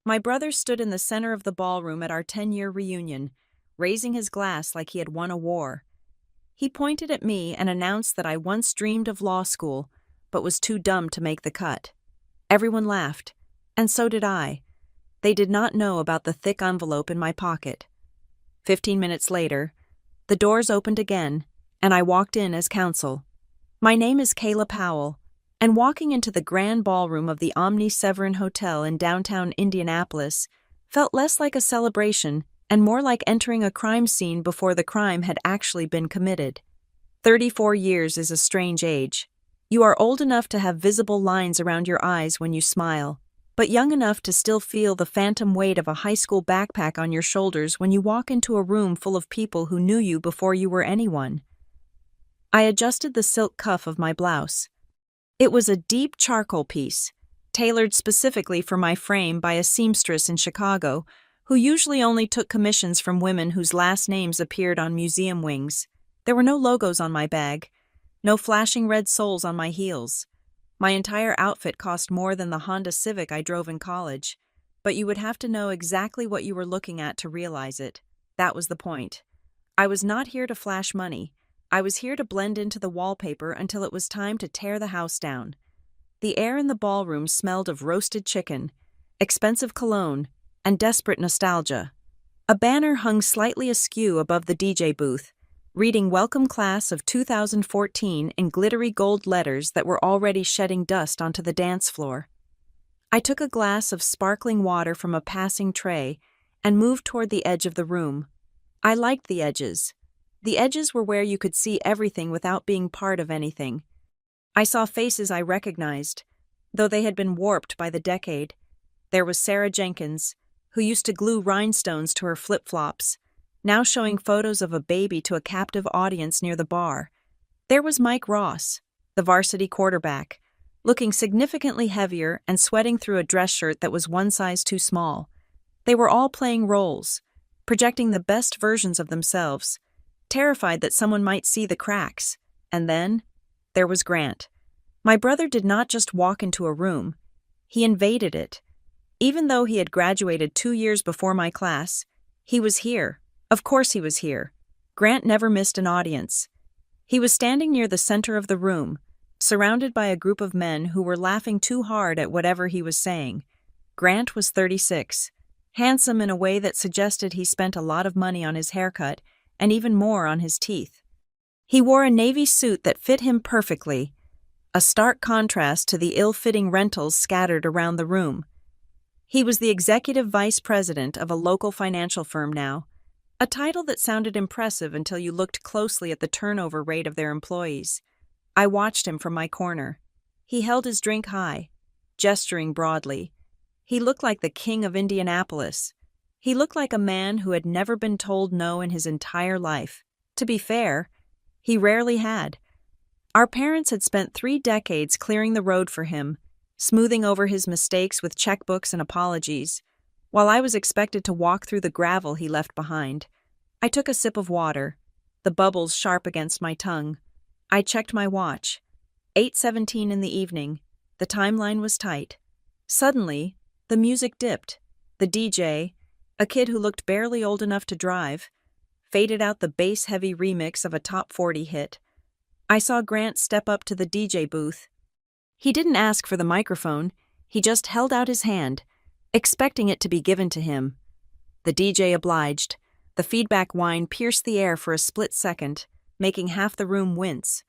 My brother stood in the center of the ballroom at our 10-year reunion, raising his glass like he had won a war. He pointed at me and announced that I once dreamed of law school, but was too dumb to make the cut. Everyone laughed, and so did I. They did not know about the thick envelope in my pocket. 15 minutes later, the doors opened again, and I walked in as counsel. My name is Kayla Powell, and walking into the grand ballroom of the Omni Severin Hotel in downtown Indianapolis felt less like a celebration and more like entering a crime scene before the crime had actually been committed. 34 years is a strange age. You are old enough to have visible lines around your eyes when you smile, but young enough to still feel the phantom weight of a high school backpack on your shoulders when you walk into a room full of people who knew you before you were anyone. I adjusted the silk cuff of my blouse. It was a deep charcoal piece, tailored specifically for my frame by a seamstress in Chicago, who usually only took commissions from women whose last names appeared on museum wings. There were no logos on my bag, no flashing red soles on my heels. My entire outfit cost more than the Honda Civic I drove in college, but you would have to know exactly what you were looking at to realize it. That was the point. I was not here to flash money. I was here to blend into the wallpaper until it was time to tear the house down. The air in the ballroom smelled of roasted chicken, expensive cologne, and desperate nostalgia. A banner hung slightly askew above the DJ booth, reading "Welcome Class of 2014" in glittery gold letters that were already shedding dust onto the dance floor. I took a glass of sparkling water from a passing tray and moved toward the edge of the room. I liked the edges. The edges were where you could see everything without being part of anything. I saw faces I recognized, though they had been warped by the decade. There was Sarah Jenkins, who used to glue rhinestones to her flip-flops, now showing photos of a baby to a captive audience near the bar. There was Mike Ross, the varsity quarterback, looking significantly heavier and sweating through a dress shirt that was one size too small. They were all playing roles, projecting the best versions of themselves, terrified that someone might see the cracks. And then, there was Grant. My brother did not just walk into a room, he invaded it. Even though he had graduated 2 years before my class, he was here. Of course he was here. Grant never missed an audience. He was standing near the center of the room, surrounded by a group of men who were laughing too hard at whatever he was saying. Grant was 36, handsome in a way that suggested he spent a lot of money on his haircut and even more on his teeth. He wore a navy suit that fit him perfectly, a stark contrast to the ill-fitting rentals scattered around the room. He was the executive vice president of a local financial firm now, a title that sounded impressive until you looked closely at the turnover rate of their employees. I watched him from my corner. He held his drink high, gesturing broadly. He looked like the king of Indianapolis. He looked like a man who had never been told no in his entire life. To be fair, he rarely had. Our parents had spent 3 decades clearing the road for him, smoothing over his mistakes with checkbooks and apologies, while I was expected to walk through the gravel he left behind. I took a sip of water, the bubbles sharp against my tongue. I checked my watch. 8:17 in the evening. The timeline was tight. Suddenly, the music dipped. The DJ, a kid who looked barely old enough to drive, faded out the bass-heavy remix of a top 40 hit. I saw Grant step up to the DJ booth. He didn't ask for the microphone, he just held out his hand, expecting it to be given to him. The DJ obliged. The feedback whine pierced the air for a split second, making half the room wince.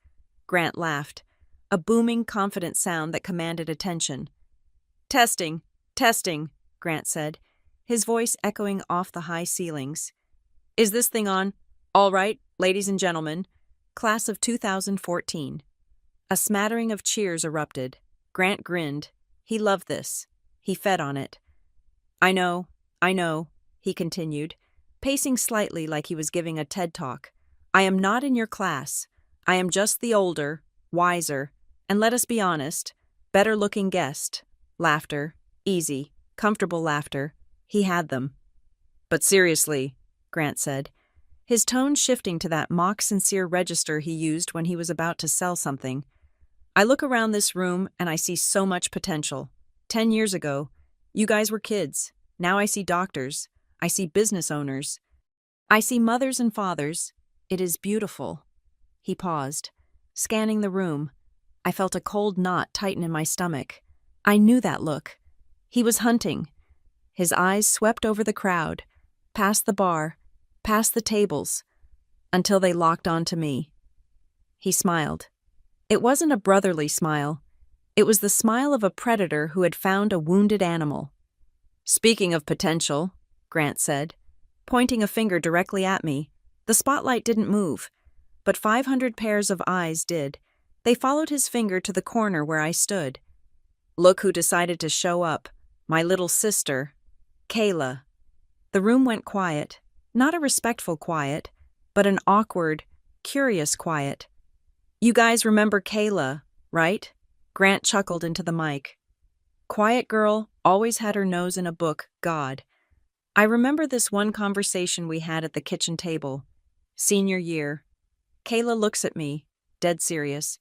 Grant laughed, a booming, confident sound that commanded attention. "Testing, testing," Grant said, his voice echoing off the high ceilings. "Is this thing on? All right, ladies and gentlemen, class of 2014. A smattering of cheers erupted. Grant grinned. He loved this. He fed on it. I know, he continued, pacing slightly like he was giving a TED Talk. I am not in your class. I am just the older, wiser, and let us be honest, better-looking guest. Laughter, easy, comfortable laughter. He had them. But seriously, Grant said, his tone shifting to that mock-sincere register he used when he was about to sell something. I look around this room and I see so much potential. 10 years ago, you guys were kids. Now I see doctors. I see business owners. I see mothers and fathers. It is beautiful. He paused, scanning the room. I felt a cold knot tighten in my stomach. I knew that look. He was hunting. His eyes swept over the crowd, past the bar, past the tables, until they locked onto me. He smiled. It wasn't a brotherly smile. It was the smile of a predator who had found a wounded animal. "Speaking of potential," Grant said, pointing a finger directly at me. The spotlight didn't move, but 500 pairs of eyes did. They followed his finger to the corner where I stood. "Look who decided to show up. My little sister, Kayla." The room went quiet, not a respectful quiet, but an awkward, curious quiet. "You guys remember Kayla, right?" Grant chuckled into the mic. "Quiet girl, always had her nose in a book, God." I remember this one conversation we had at the kitchen table. Senior year. Kayla looks at me, dead serious,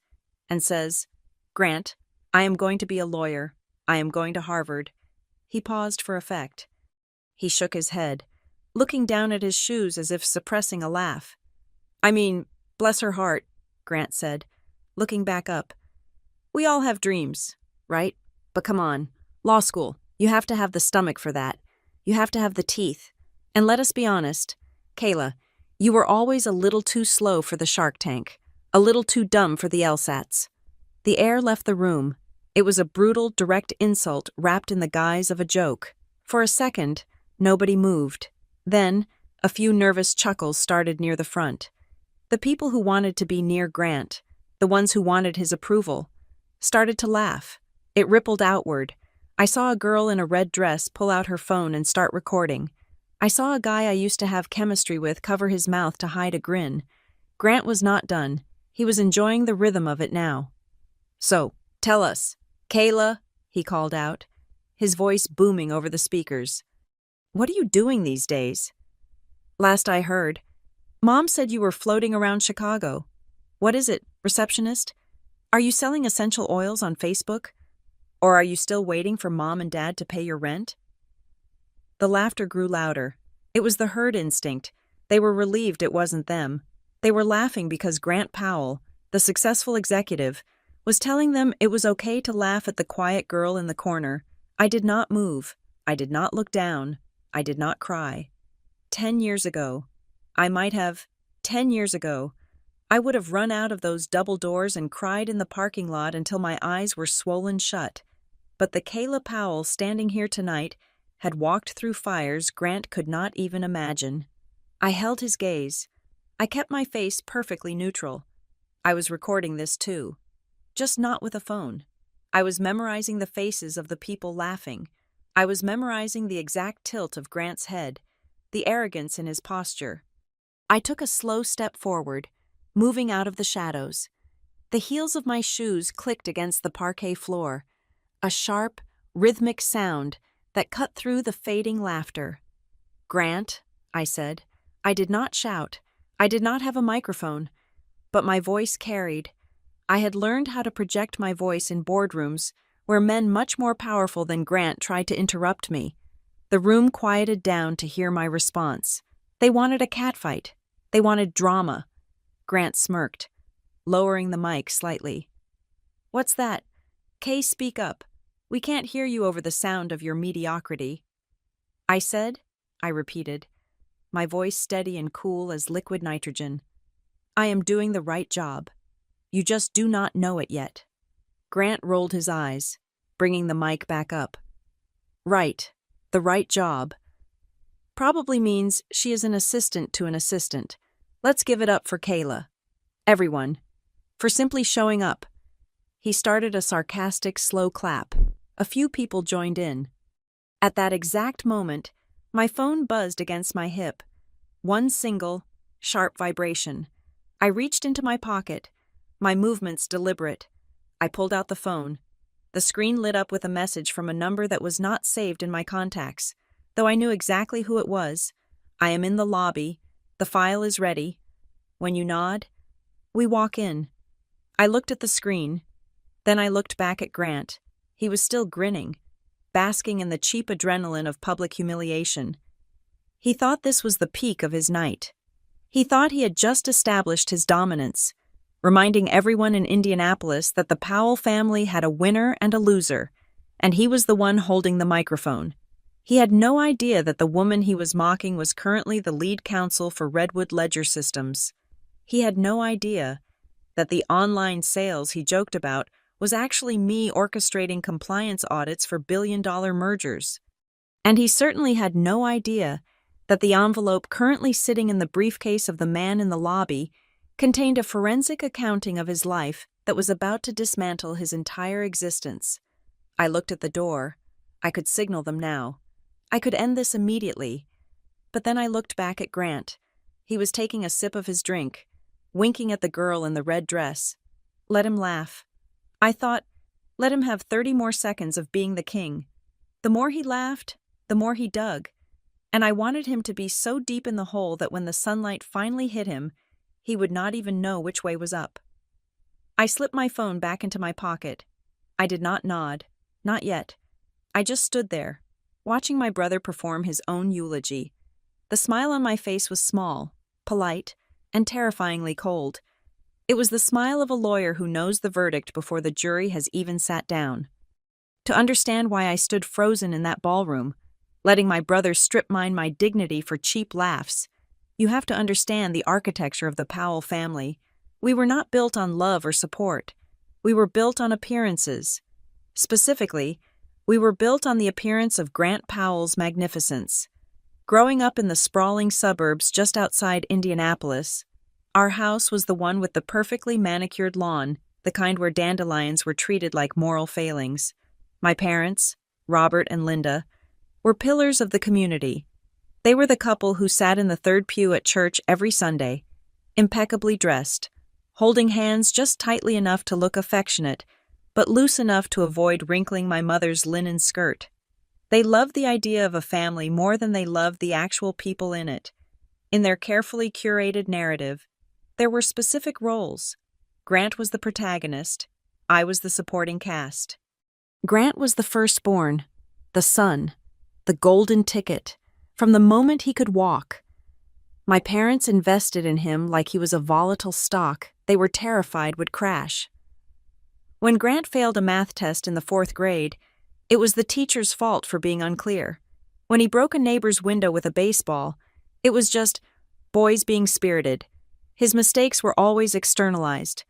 and says, "Grant, I am going to be a lawyer. I am going to Harvard." He paused for effect. He shook his head, looking down at his shoes as if suppressing a laugh. "I mean, bless her heart," Grant said, looking back up. "We all have dreams, right? But come on, law school, you have to have the stomach for that. You have to have the teeth. And let us be honest, Kayla, you were always a little too slow for the Shark Tank, a little too dumb for the LSATs." The air left the room. It was a brutal, direct insult wrapped in the guise of a joke. For a second, nobody moved. Then, a few nervous chuckles started near the front. The people who wanted to be near Grant, the ones who wanted his approval, started to laugh. It rippled outward. I saw a girl in a red dress pull out her phone and start recording. I saw a guy I used to have chemistry with cover his mouth to hide a grin. Grant was not done. He was enjoying the rhythm of it now. "So, tell us, Kayla," he called out, his voice booming over the speakers. "What are you doing these days?" "Last I heard, Mom said you were floating around Chicago. What is it, receptionist? Are you selling essential oils on Facebook? Or are you still waiting for Mom and Dad to pay your rent?" The laughter grew louder. It was the herd instinct. They were relieved it wasn't them. They were laughing because Grant Powell, the successful executive, was telling them it was okay to laugh at the quiet girl in the corner. I did not move. I did not look down. I did not cry. 10 years ago, I would have run out of those double doors and cried in the parking lot until my eyes were swollen shut. But the Kayla Powell standing here tonight had walked through fires Grant could not even imagine. I held his gaze. I kept my face perfectly neutral. I was recording this too, just not with a phone. I was memorizing the faces of the people laughing. I was memorizing the exact tilt of Grant's head, the arrogance in his posture. I took a slow step forward, moving out of the shadows. The heels of my shoes clicked against the parquet floor, a sharp, rhythmic sound that cut through the fading laughter. "Grant," I said. I did not shout. I did not have a microphone, but my voice carried. I had learned how to project my voice in boardrooms where men much more powerful than Grant tried to interrupt me. The room quieted down to hear my response. They wanted a catfight. They wanted drama. Grant smirked, lowering the mic slightly. "What's that? Kay, speak up. We can't hear you over the sound of your mediocrity." I repeated, my voice steady and cool as liquid nitrogen. "I am doing the right job. You just do not know it yet." Grant rolled his eyes, bringing the mic back up. "Right, the right job. Probably means she is an assistant to an assistant. Let's give it up for Kayla. Everyone, for simply showing up." He started a sarcastic, slow clap. A few people joined in. At that exact moment, my phone buzzed against my hip. One single, sharp vibration. I reached into my pocket, my movements deliberate. I pulled out the phone. The screen lit up with a message from a number that was not saved in my contacts, though I knew exactly who it was. "I am in the lobby. The file is ready. When you nod, we walk in." I looked at the screen. Then I looked back at Grant. He was still grinning. basking in the cheap adrenaline of public humiliation. He thought this was the peak of his night. He thought he had just established his dominance, reminding everyone in Indianapolis that the Powell family had a winner and a loser, and he was the one holding the microphone. He had no idea that the woman he was mocking was currently the lead counsel for Redwood Ledger Systems. He had no idea that the online sales he joked about was actually me orchestrating compliance audits for billion-dollar mergers. And he certainly had no idea that the envelope currently sitting in the briefcase of the man in the lobby contained a forensic accounting of his life that was about to dismantle his entire existence. I looked at the door. I could signal them now. I could end this immediately. But then I looked back at Grant. He was taking a sip of his drink, winking at the girl in the red dress. Let him laugh. I thought, let him have 30 more seconds of being the king. The more he laughed, the more he dug. And I wanted him to be so deep in the hole that when the sunlight finally hit him, he would not even know which way was up. I slipped my phone back into my pocket. I did not nod. Not yet. I just stood there, watching my brother perform his own eulogy. The smile on my face was small, polite, and terrifyingly cold. It was the smile of a lawyer who knows the verdict before the jury has even sat down. To understand why I stood frozen in that ballroom, letting my brother strip mine my dignity for cheap laughs, you have to understand the architecture of the Powell family. We were not built on love or support. We were built on appearances. Specifically, we were built on the appearance of Grant Powell's magnificence. Growing up in the sprawling suburbs just outside Indianapolis, our house was the one with the perfectly manicured lawn, the kind where dandelions were treated like moral failings. My parents, Robert and Linda, were pillars of the community. They were the couple who sat in the third pew at church every Sunday, impeccably dressed, holding hands just tightly enough to look affectionate, but loose enough to avoid wrinkling my mother's linen skirt. They loved the idea of a family more than they loved the actual people in it. In their carefully curated narrative, there were specific roles. Grant was the protagonist. I was the supporting cast. Grant was the firstborn, the son, the golden ticket, from the moment he could walk. My parents invested in him like he was a volatile stock they were terrified would crash. When Grant failed a math test in the 4th grade, it was the teacher's fault for being unclear. When he broke a neighbor's window with a baseball, it was just boys being spirited. His mistakes were always externalized,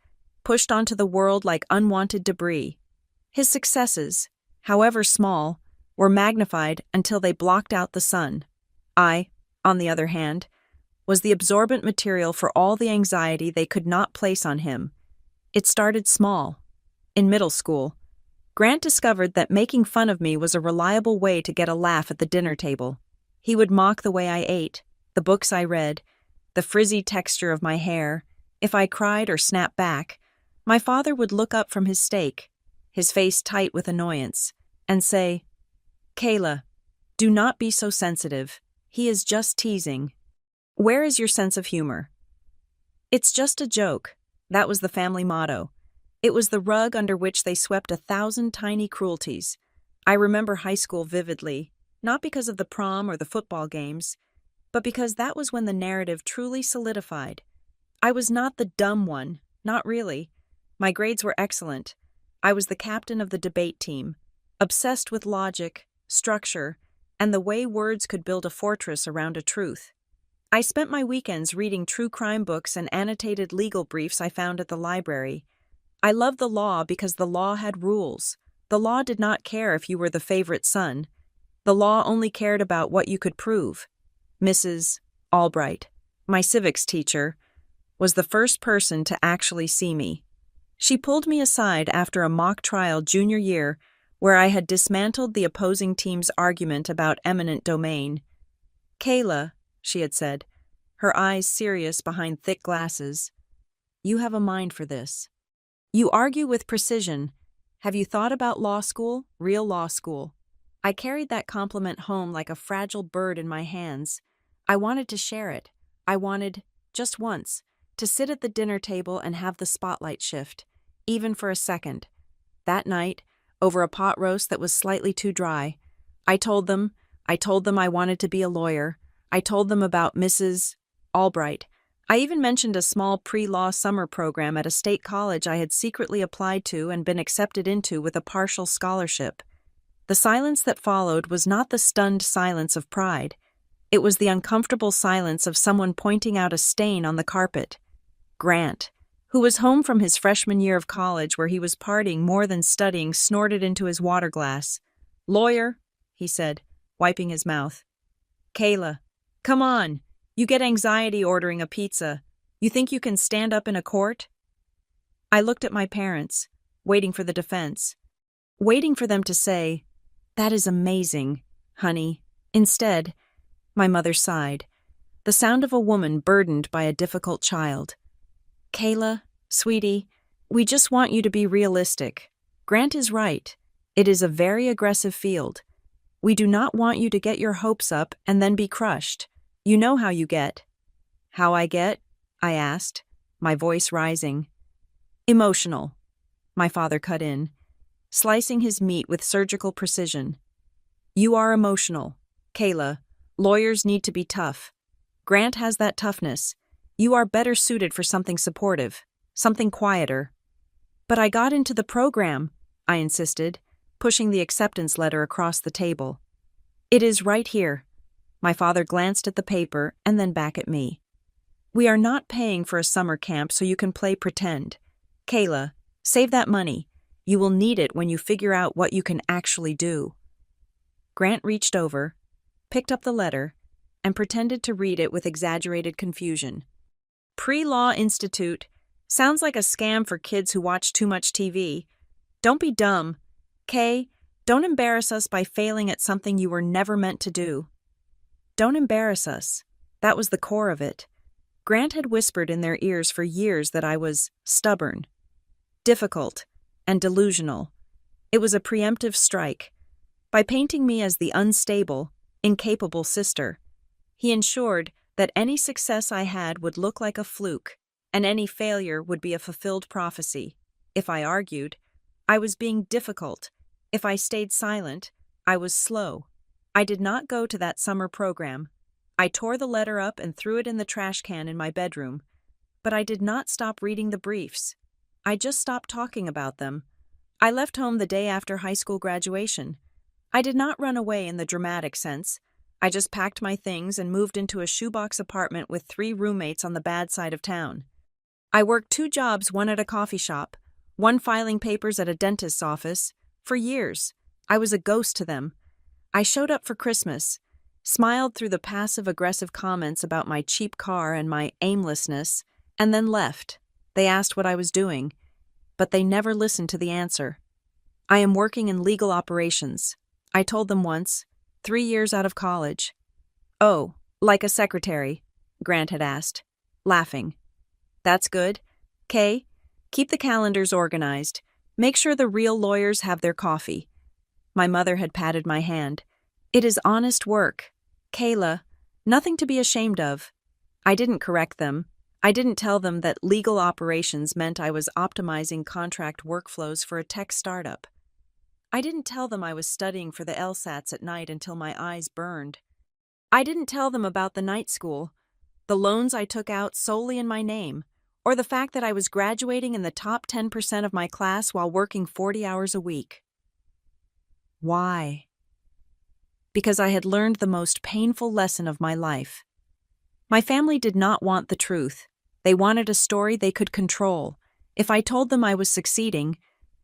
pushed onto the world like unwanted debris. His successes, however small, were magnified until they blocked out the sun. I, on the other hand, was the absorbent material for all the anxiety they could not place on him. It started small. In middle school, Grant discovered that making fun of me was a reliable way to get a laugh at the dinner table. He would mock the way I ate, the books I read, the frizzy texture of my hair. If I cried or snapped back, my father would look up from his steak, his face tight with annoyance, and say, "Kayla, do not be so sensitive. He is just teasing. Where is your sense of humor?" It's just a joke. That was the family motto. It was the rug under which they swept 1,000 tiny cruelties. I remember high school vividly, not because of the prom or the football games, but because that was when the narrative truly solidified. I was not the dumb one, not really. My grades were excellent. I was the captain of the debate team, obsessed with logic, structure, and the way words could build a fortress around a truth. I spent my weekends reading true crime books and annotated legal briefs I found at the library. I loved the law because the law had rules. The law did not care if you were the favorite son. The law only cared about what you could prove. Mrs. Albright, my civics teacher, was the first person to actually see me. She pulled me aside after a mock trial junior year where I had dismantled the opposing team's argument about eminent domain. "Kayla," she had said, her eyes serious behind thick glasses, "you have a mind for this. You argue with precision. Have you thought about law school, real law school?" I carried that compliment home like a fragile bird in my hands. I wanted to share it. I wanted, just once, to sit at the dinner table and have the spotlight shift, even for a second. That night, over a pot roast that was slightly too dry. I told them I wanted to be a lawyer. I told them about Mrs. Albright. I even mentioned a small pre-law summer program at a state college I had secretly applied to and been accepted into with a partial scholarship. The silence that followed was not the stunned silence of pride. It was the uncomfortable silence of someone pointing out a stain on the carpet. Grant, who was home from his freshman year of college where he was partying more than studying, snorted into his water glass. "Lawyer," he said, wiping his mouth. "Kayla, come on. You get anxiety ordering a pizza. You think you can stand up in a court?" I looked at my parents, waiting for the defense, waiting for them to say, "That is amazing, honey." Instead, my mother sighed, the sound of a woman burdened by a difficult child. "Kayla, sweetie, we just want you to be realistic. Grant is right. It is a very aggressive field. We do not want you to get your hopes up and then be crushed. You know how you get." "How I get?" I asked, my voice rising. "Emotional," my father cut in, slicing his meat with surgical precision. "You are emotional. Kayla, lawyers need to be tough. Grant has that toughness. You are better suited for something supportive, something quieter." "But I got into the program," I insisted, pushing the acceptance letter across the table. "It is right here." My father glanced at the paper and then back at me. "We are not paying for a summer camp so you can play pretend. Kayla, save that money. You will need it when you figure out what you can actually do." Grant reached over, picked up the letter, and pretended to read it with exaggerated confusion. "Pre-Law Institute. Sounds like a scam for kids who watch too much TV. Don't be dumb. Kay, don't embarrass us by failing at something you were never meant to do." Don't embarrass us. That was the core of it. Grant had whispered in their ears for years that I was stubborn, difficult, and delusional. It was a preemptive strike. By painting me as the unstable, incapable sister, he ensured that any success I had would look like a fluke, and any failure would be a fulfilled prophecy. If I argued, I was being difficult. If I stayed silent, I was slow. I did not go to that summer program. I tore the letter up and threw it in the trash can in my bedroom. But I did not stop reading the briefs. I just stopped talking about them. I left home the day after high school graduation. I did not run away in the dramatic sense. I just packed my things and moved into a shoebox apartment with 3 roommates on the bad side of town. I worked 2 jobs, one at a coffee shop, one filing papers at a dentist's office. For years, I was a ghost to them. I showed up for Christmas, smiled through the passive-aggressive comments about my cheap car and my aimlessness, and then left. They asked what I was doing, but they never listened to the answer. "I am working in legal operations," I told them once, 3 years out of college. "Oh, like a secretary?" Grant had asked, laughing. "That's good. Kay, keep the calendars organized. Make sure the real lawyers have their coffee." My mother had patted my hand. "It is honest work. Kayla, nothing to be ashamed of." I didn't correct them. I didn't tell them that legal operations meant I was optimizing contract workflows for a tech startup. I didn't tell them I was studying for the LSATs at night until my eyes burned. I didn't tell them about the night school, the loans I took out solely in my name, or the fact that I was graduating in the top 10% of my class while working 40 hours a week. Why? Because I had learned the most painful lesson of my life. My family did not want the truth. They wanted a story they could control. If I told them I was succeeding,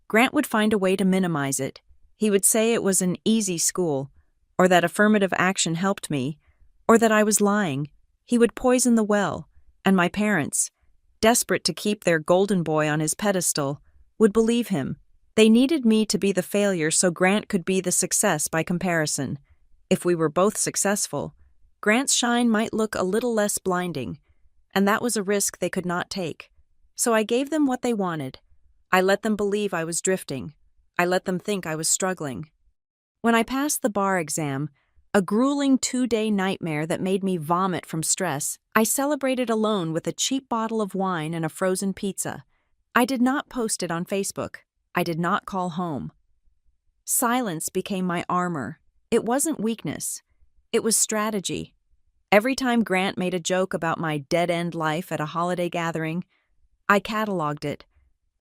Grant would find a way to minimize it. He would say it was an easy school, or that affirmative action helped me, or that I was lying. He would poison the well, and my parents, desperate to keep their golden boy on his pedestal, would believe him. They needed me to be the failure so Grant could be the success by comparison. If we were both successful, Grant's shine might look a little less blinding, and that was a risk they could not take. So I gave them what they wanted. I let them believe I was drifting. I let them think I was struggling. When I passed the bar exam, a grueling 2-day nightmare that made me vomit from stress, I celebrated alone with a cheap bottle of wine and a frozen pizza. I did not post it on Facebook. I did not call home. Silence became my armor. It wasn't weakness. It was strategy. Every time Grant made a joke about my dead-end life at a holiday gathering, I cataloged it.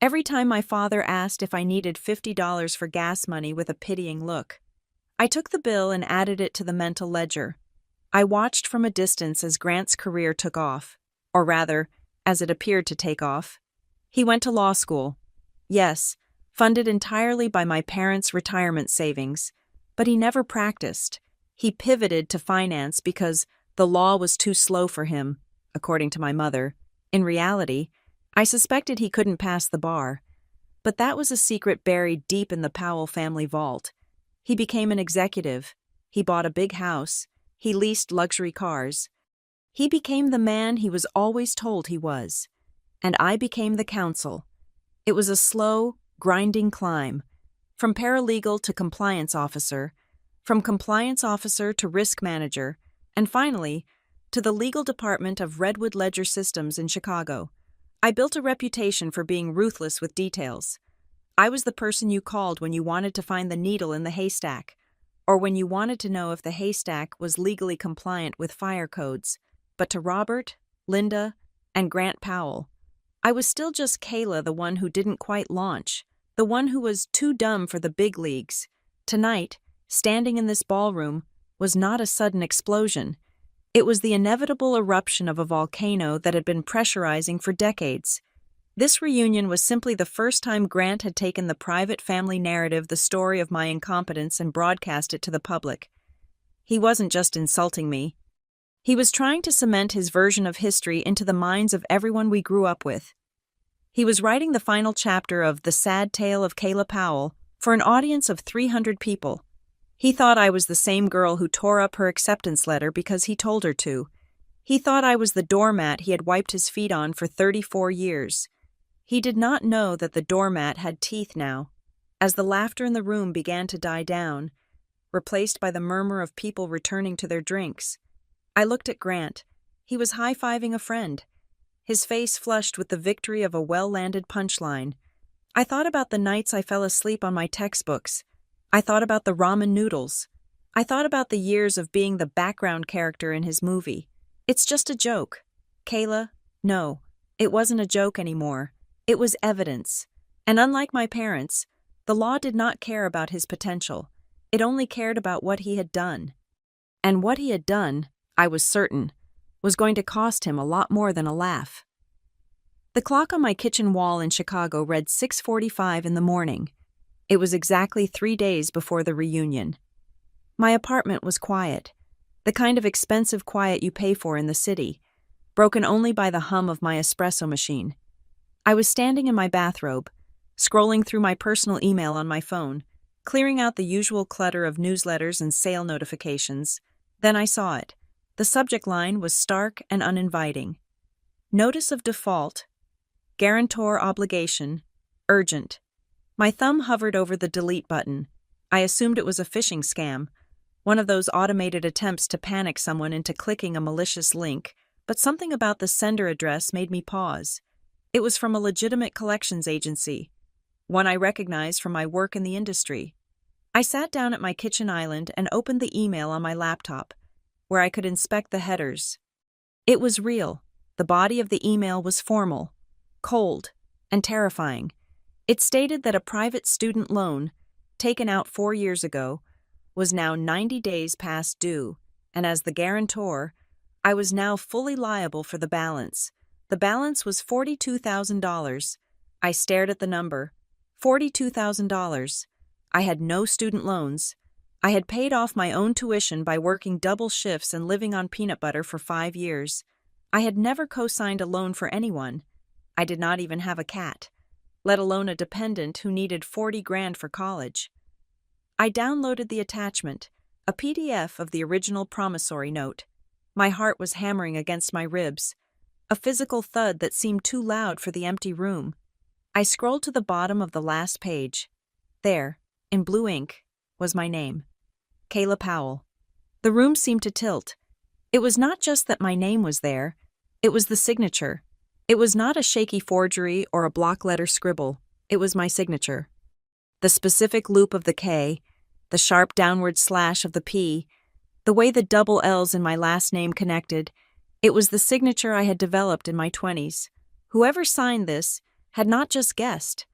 Every time my father asked if I needed $50 for gas money with a pitying look, I took the bill and added it to the mental ledger. I watched from a distance as Grant's career took off, or rather, as it appeared to take off. He went to law school. Yes, funded entirely by my parents' retirement savings, but he never practiced. He pivoted to finance because the law was too slow for him, according to my mother. In reality, I suspected he couldn't pass the bar. But that was a secret buried deep in the Powell family vault. He became an executive. He bought a big house. He leased luxury cars. He became the man he was always told he was. And I became the counsel. It was a slow, grinding climb. From paralegal to compliance officer, from compliance officer to risk manager, and finally, to the legal department of Redwood Ledger Systems in Chicago. I built a reputation for being ruthless with details. I was the person you called when you wanted to find the needle in the haystack, or when you wanted to know if the haystack was legally compliant with fire codes. But to Robert, Linda, and Grant Powell, I was still just Kayla, the one who didn't quite launch, the one who was too dumb for the big leagues. Tonight, standing in this ballroom, was not a sudden explosion. It was the inevitable eruption of a volcano that had been pressurizing for decades. This reunion was simply the first time Grant had taken the private family narrative, the story of my incompetence, and broadcast it to the public. He wasn't just insulting me. He was trying to cement his version of history into the minds of everyone we grew up with. He was writing the final chapter of The Sad Tale of Kayla Powell for an audience of 300 people. He thought I was the same girl who tore up her acceptance letter because he told her to. He thought I was the doormat he had wiped his feet on for 34 years. He did not know that the doormat had teeth now. As the laughter in the room began to die down, replaced by the murmur of people returning to their drinks, I looked at Grant. He was high-fiving a friend, his face flushed with the victory of a well-landed punchline. I thought about the nights I fell asleep on my textbooks. I thought about the ramen noodles. I thought about the years of being the background character in his movie. It's just a joke. Kayla, no, it wasn't a joke anymore. It was evidence. And unlike my parents, the law did not care about his potential. It only cared about what he had done. And what he had done, I was certain, was going to cost him a lot more than a laugh. The clock on my kitchen wall in Chicago read 6:45 in the morning. It was exactly 3 days before the reunion. My apartment was quiet, the kind of expensive quiet you pay for in the city, broken only by the hum of my espresso machine. I was standing in my bathrobe, scrolling through my personal email on my phone, clearing out the usual clutter of newsletters and sale notifications. Then I saw it. The subject line was stark and uninviting. Notice of default, guarantor obligation, urgent. My thumb hovered over the delete button. I assumed it was a phishing scam, one of those automated attempts to panic someone into clicking a malicious link, but something about the sender address made me pause. It was from a legitimate collections agency, one I recognized from my work in the industry. I sat down at my kitchen island and opened the email on my laptop, where I could inspect the headers. It was real. The body of the email was formal, cold, and terrifying. It stated that a private student loan, taken out 4 years ago, was now 90 days past due, and as the guarantor, I was now fully liable for the balance. The balance was $42,000. I stared at the number. $42,000. I had no student loans. I had paid off my own tuition by working double shifts and living on peanut butter for 5 years. I had never co-signed a loan for anyone. I did not even have a cat, let alone a dependent who needed 40 grand for college. I downloaded the attachment, a PDF of the original promissory note. My heart was hammering against my ribs, a physical thud that seemed too loud for the empty room. I scrolled to the bottom of the last page. There, in blue ink, was my name, Kayla Powell. The room seemed to tilt. It was not just that my name was there, it was the signature. It was not a shaky forgery or a block letter scribble. It was my signature. The specific loop of the K, the sharp downward slash of the P, the way the double L's in my last name connected, it was the signature I had developed in my 20s. Whoever signed this had not just guessed.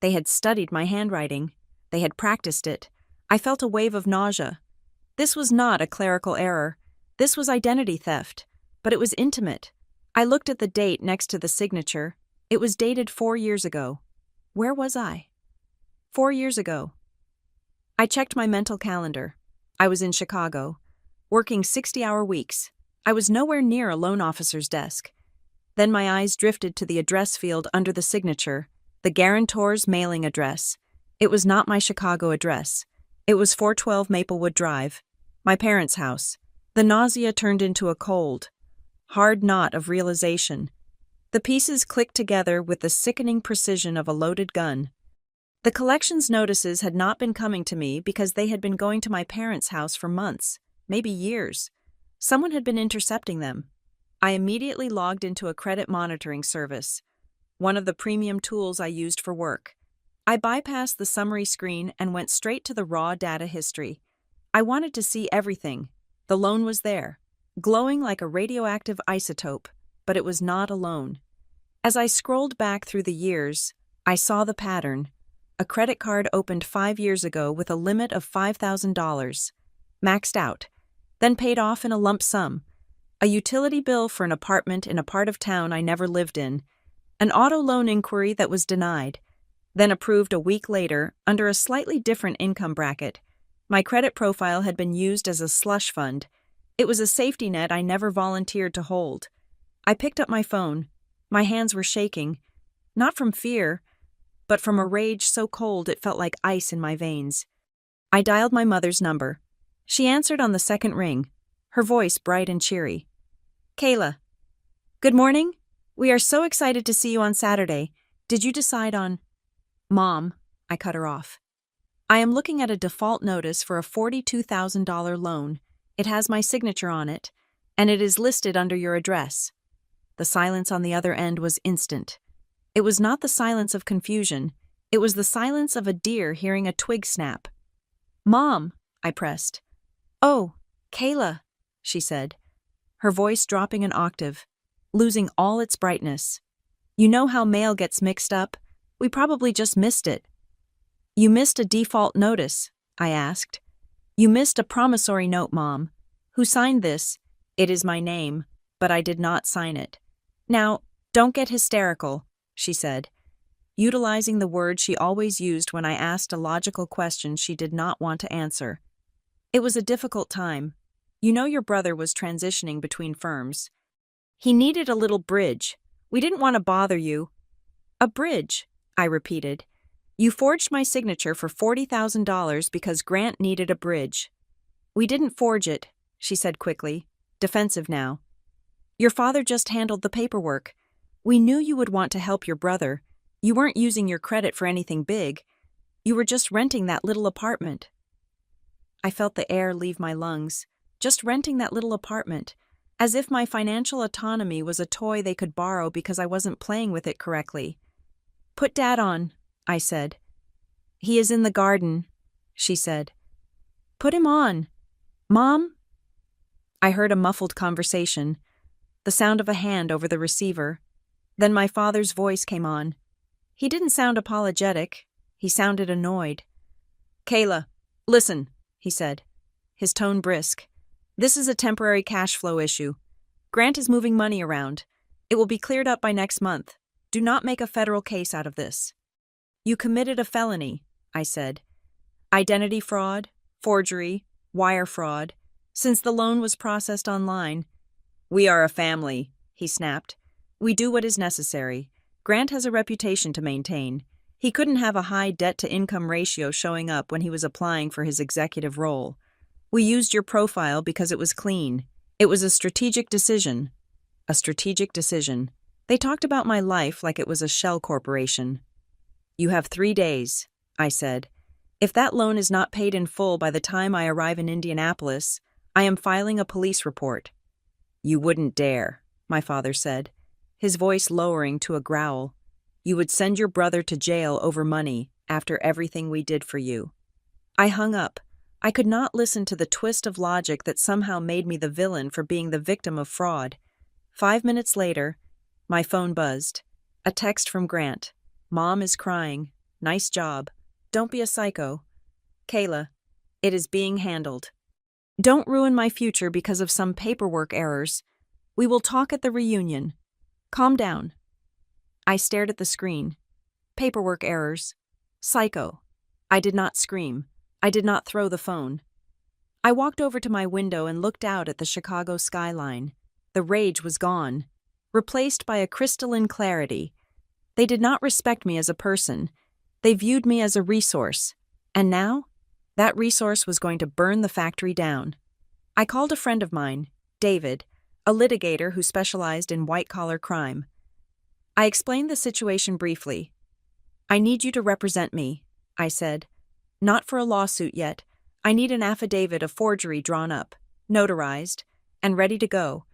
They had studied my handwriting. They had practiced it. I felt a wave of nausea. This was not a clerical error. This was identity theft, but it was intimate. I looked at the date next to the signature. It was dated 4 years ago. Where was I? 4 years ago. I checked my mental calendar. I was in Chicago, working 60-hour weeks. I was nowhere near a loan officer's desk. Then my eyes drifted to the address field under the signature, the guarantor's mailing address. It was not my Chicago address. It was 412 Maplewood Drive, my parents' house. The nausea turned into a cold, hard knot of realization. The pieces clicked together with the sickening precision of a loaded gun. The collections notices had not been coming to me because they had been going to my parents' house for months, maybe years. Someone had been intercepting them. I immediately logged into a credit monitoring service, one of the premium tools I used for work. I bypassed the summary screen and went straight to the raw data history. I wanted to see everything. The loan was there, glowing like a radioactive isotope, but it was not a loan. As I scrolled back through the years, I saw the pattern. A credit card opened 5 years ago with a limit of $5,000, maxed out, then paid off in a lump sum. A utility bill for an apartment in a part of town I never lived in. An auto loan inquiry that was denied, then approved a week later under a slightly different income bracket. My credit profile had been used as a slush fund. It was a safety net I never volunteered to hold. I picked up my phone. My hands were shaking, not from fear, but from a rage so cold it felt like ice in my veins. I dialed my mother's number. She answered on the second ring, her voice bright and cheery. Kayla. Good morning. We are so excited to see you on Saturday. Did you decide on... Mom, I cut her off. I am looking at a default notice for a $42,000 loan. It has my signature on it, and it is listed under your address. The silence on the other end was instant. It was not the silence of confusion. It was the silence of a deer hearing a twig snap. Mom, I pressed. Oh, Kayla, she said, her voice dropping an octave, losing all its brightness. You know how mail gets mixed up? We probably just missed it. You missed a default notice, I asked. You missed a promissory note, Mom. Who signed this? It is my name, but I did not sign it. Now, don't get hysterical, she said, utilizing the word she always used when I asked a logical question she did not want to answer. It was a difficult time. You know your brother was transitioning between firms. He needed a little bridge. We didn't want to bother you. A bridge, I repeated. You forged my signature for $40,000 because Grant needed a bridge. We didn't forge it, she said quickly, defensive now. Your father just handled the paperwork. We knew you would want to help your brother. You weren't using your credit for anything big. You were just renting that little apartment. I felt the air leave my lungs. Just renting that little apartment, as if my financial autonomy was a toy they could borrow because I wasn't playing with it correctly. Put Dad on, I said. He is in the garden, she said. Put him on. Mom? I heard a muffled conversation, the sound of a hand over the receiver. Then my father's voice came on. He didn't sound apologetic. He sounded annoyed. Kayla, listen, he said, his tone brisk. This is a temporary cash flow issue. Grant is moving money around. It will be cleared up by next month. Do not make a federal case out of this. You committed a felony, I said. Identity fraud, forgery, wire fraud. Since the loan was processed online. We are a family, he snapped. We do what is necessary. Grant has a reputation to maintain. He couldn't have a high debt-to-income ratio showing up when he was applying for his executive role. We used your profile because it was clean. It was a strategic decision. A strategic decision. They talked about my life like it was a shell corporation. You have 3 days, I said. If that loan is not paid in full by the time I arrive in Indianapolis, I am filing a police report. You wouldn't dare, my father said, his voice lowering to a growl. You would send your brother to jail over money, after everything we did for you." I hung up. I could not listen to the twist of logic that somehow made me the villain for being the victim of fraud. 5 minutes later, my phone buzzed. A text from Grant. "Mom is crying. Nice job. Don't be a psycho. Kayla, it is being handled. Don't ruin my future because of some paperwork errors. We will talk at the reunion. Calm down." I stared at the screen. Paperwork errors. Psycho. I did not scream. I did not throw the phone. I walked over to my window and looked out at the Chicago skyline. The rage was gone, replaced by a crystalline clarity. They did not respect me as a person. They viewed me as a resource. And now, that resource was going to burn the factory down. I called a friend of mine, David, a litigator who specialized in white-collar crime. I explained the situation briefly. "I need you to represent me," I said. "Not for a lawsuit yet. I need an affidavit of forgery drawn up, notarized, and ready to go,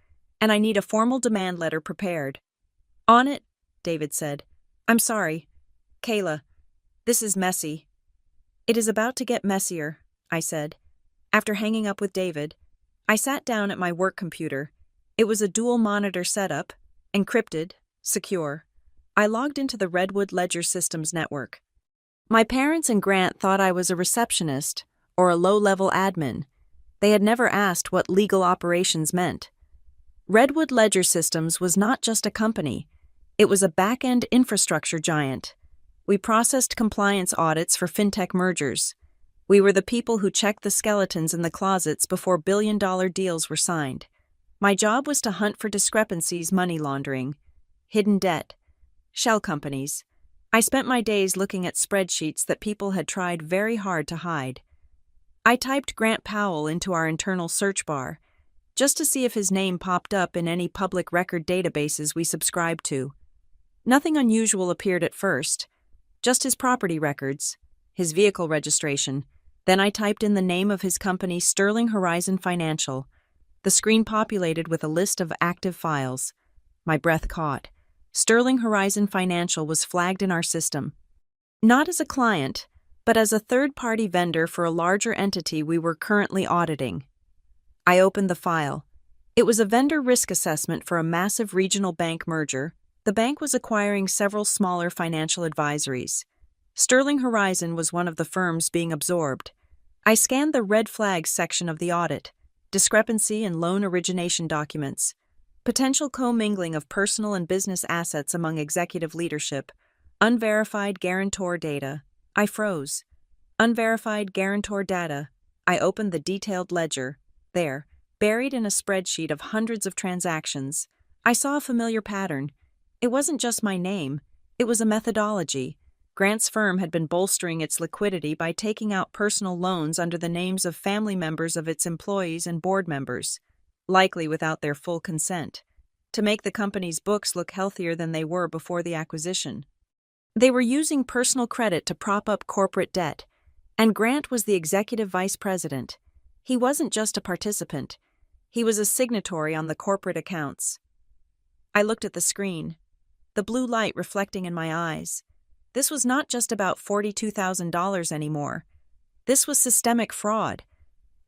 and I need a formal demand letter prepared." "On it," David said. "I'm sorry. Kayla, this is messy." "It is about to get messier," I said. After hanging up with David, I sat down at my work computer. It was a dual-monitor setup, encrypted, secure. I logged into the Redwood Ledger Systems network. My parents and Grant thought I was a receptionist or a low-level admin. They had never asked what legal operations meant. Redwood Ledger Systems was not just a company. It was a back-end infrastructure giant. We processed compliance audits for fintech mergers. We were the people who checked the skeletons in the closets before billion-dollar deals were signed. My job was to hunt for discrepancies, money laundering, hidden debt, shell companies. I spent my days looking at spreadsheets that people had tried very hard to hide. I typed Grant Powell into our internal search bar, just to see if his name popped up in any public record databases we subscribed to. Nothing unusual appeared at first, just his property records, his vehicle registration. Then I typed in the name of his company, Sterling Horizon Financial. The screen populated with a list of active files. My breath caught. Sterling Horizon Financial was flagged in our system. Not as a client, but as a third-party vendor for a larger entity we were currently auditing. I opened the file. It was a vendor risk assessment for a massive regional bank merger. The bank was acquiring several smaller financial advisories. Sterling Horizon was one of the firms being absorbed. I scanned the red flags section of the audit. Discrepancy in loan origination documents. Potential commingling of personal and business assets among executive leadership. Unverified guarantor data. I froze. Unverified guarantor data. I opened the detailed ledger. There, buried in a spreadsheet of hundreds of transactions, I saw a familiar pattern. It wasn't just my name. It was a methodology. Grant's firm had been bolstering its liquidity by taking out personal loans under the names of family members of its employees and board members, likely without their full consent, to make the company's books look healthier than they were before the acquisition. They were using personal credit to prop up corporate debt, and Grant was the executive vice president. He wasn't just a participant. He was a signatory on the corporate accounts. I looked at the screen, the blue light reflecting in my eyes. This was not just about $42,000 anymore. This was systemic fraud.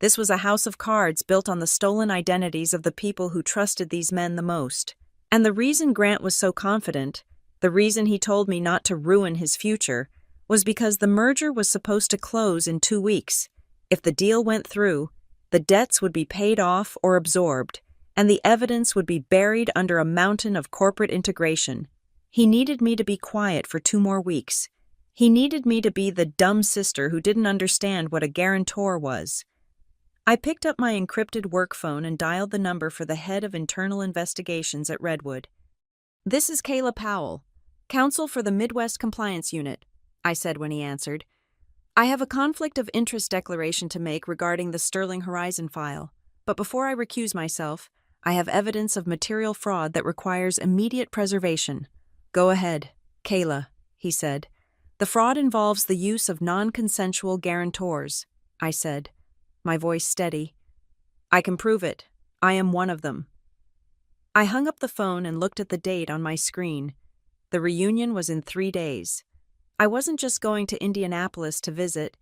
This was a house of cards built on the stolen identities of the people who trusted these men the most. And the reason Grant was so confident, the reason he told me not to ruin his future, was because the merger was supposed to close in 2 weeks. If the deal went through, the debts would be paid off or absorbed, and the evidence would be buried under a mountain of corporate integration. He needed me to be quiet for 2 more weeks. He needed me to be the dumb sister who didn't understand what a guarantor was. I picked up my encrypted work phone and dialed the number for the head of internal investigations at Redwood. "This is Kayla Powell, Counsel for the Midwest Compliance Unit," I said when he answered. "I have a conflict of interest declaration to make regarding the Sterling Horizon file, but before I recuse myself, I have evidence of material fraud that requires immediate preservation." "Go ahead, Kayla," he said. "The fraud involves the use of non-consensual guarantors," I said, my voice steady. "I can prove it. I am one of them." I hung up the phone and looked at the date on my screen. The reunion was in 3 days. I wasn't just going to Indianapolis to visit,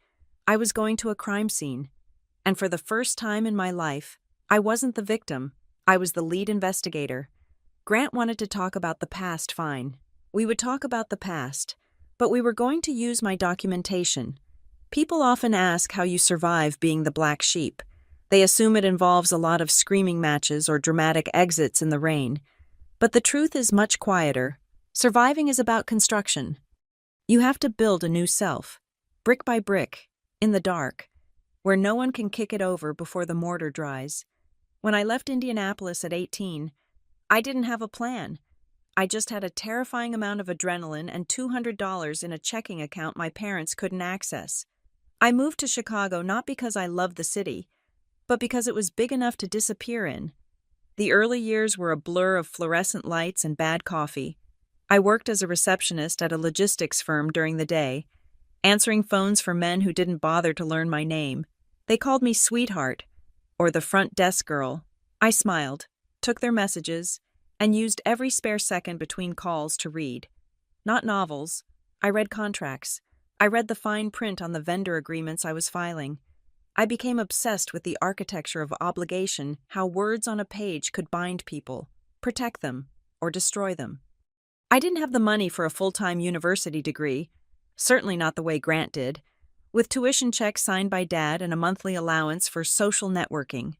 I was going to a crime scene. And for the first time in my life, I wasn't the victim, I was the lead investigator. Grant wanted to talk about the past, fine. We would talk about the past, but we were going to use my documentation. People often ask how you survive being the black sheep. They assume it involves a lot of screaming matches or dramatic exits in the rain. But the truth is much quieter. Surviving is about construction. You have to build a new self, brick by brick, in the dark, where no one can kick it over before the mortar dries. When I left Indianapolis at 18, I didn't have a plan. I just had a terrifying amount of adrenaline and $200 in a checking account my parents couldn't access. I moved to Chicago not because I loved the city, but because it was big enough to disappear in. The early years were a blur of fluorescent lights and bad coffee. I worked as a receptionist at a logistics firm during the day, answering phones for men who didn't bother to learn my name. They called me sweetheart, or the front desk girl. I smiled, took their messages, and used every spare second between calls to read. Not novels. I read contracts. I read the fine print on the vendor agreements I was filing. I became obsessed with the architecture of obligation, how words on a page could bind people, protect them, or destroy them. I didn't have the money for a full-time university degree, certainly not the way Grant did, with tuition checks signed by Dad and a monthly allowance for social networking.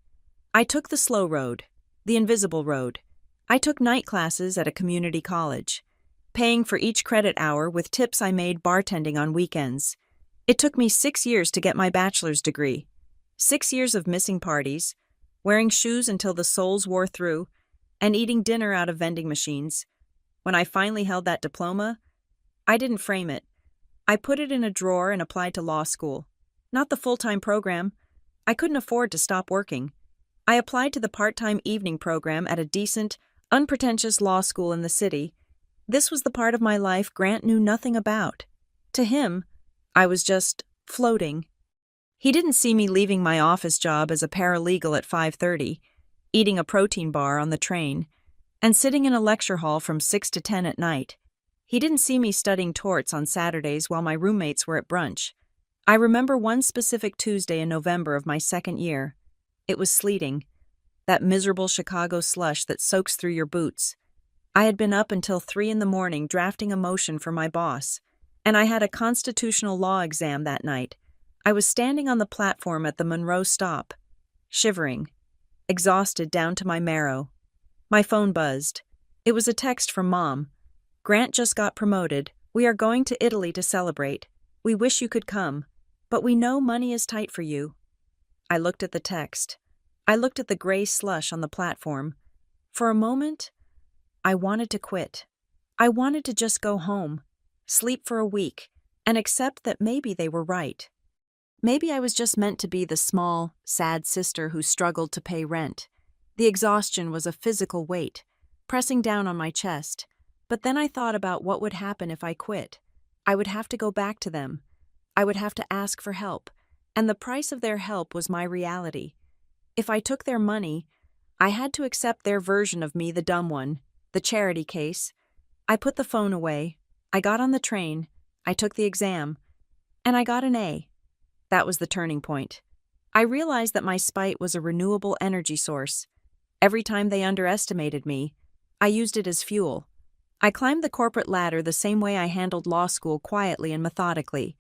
I took the slow road, the invisible road. I took night classes at a community college, paying for each credit hour with tips I made bartending on weekends. It took me 6 years to get my bachelor's degree. 6 years of missing parties, wearing shoes until the soles wore through, and eating dinner out of vending machines. When I finally held that diploma, I didn't frame it. I put it in a drawer and applied to law school. Not the full-time program. I couldn't afford to stop working. I applied to the part-time evening program at a decent, unpretentious law school in the city. This was the part of my life Grant knew nothing about. To him, I was just floating. He didn't see me leaving my office job as a paralegal at 5:30, eating a protein bar on the train, and sitting in a lecture hall from 6 to 10 at night. He didn't see me studying torts on Saturdays while my roommates were at brunch. I remember one specific Tuesday in November of my second year. It was sleeting, that miserable Chicago slush that soaks through your boots. I had been up until 3 in the morning drafting a motion for my boss, and I had a constitutional law exam that night. I was standing on the platform at the Monroe stop, shivering, exhausted down to my marrow. My phone buzzed. It was a text from Mom. Grant just got promoted. We are going to Italy to celebrate. We wish you could come, but we know money is tight for you. I looked at the text. I looked at the gray slush on the platform. For a moment, I wanted to quit. I wanted to just go home, sleep for a week, and accept that maybe they were right. Maybe I was just meant to be the small, sad sister who struggled to pay rent. The exhaustion was a physical weight, pressing down on my chest. But then I thought about what would happen if I quit. I would have to go back to them. I would have to ask for help, and the price of their help was my reality. If I took their money, I had to accept their version of me, the dumb one, the charity case. I put the phone away. I got on the train. I took the exam. And I got an A. That was the turning point. I realized that my spite was a renewable energy source. Every time they underestimated me, I used it as fuel. I climbed the corporate ladder the same way I handled law school, quietly and methodically.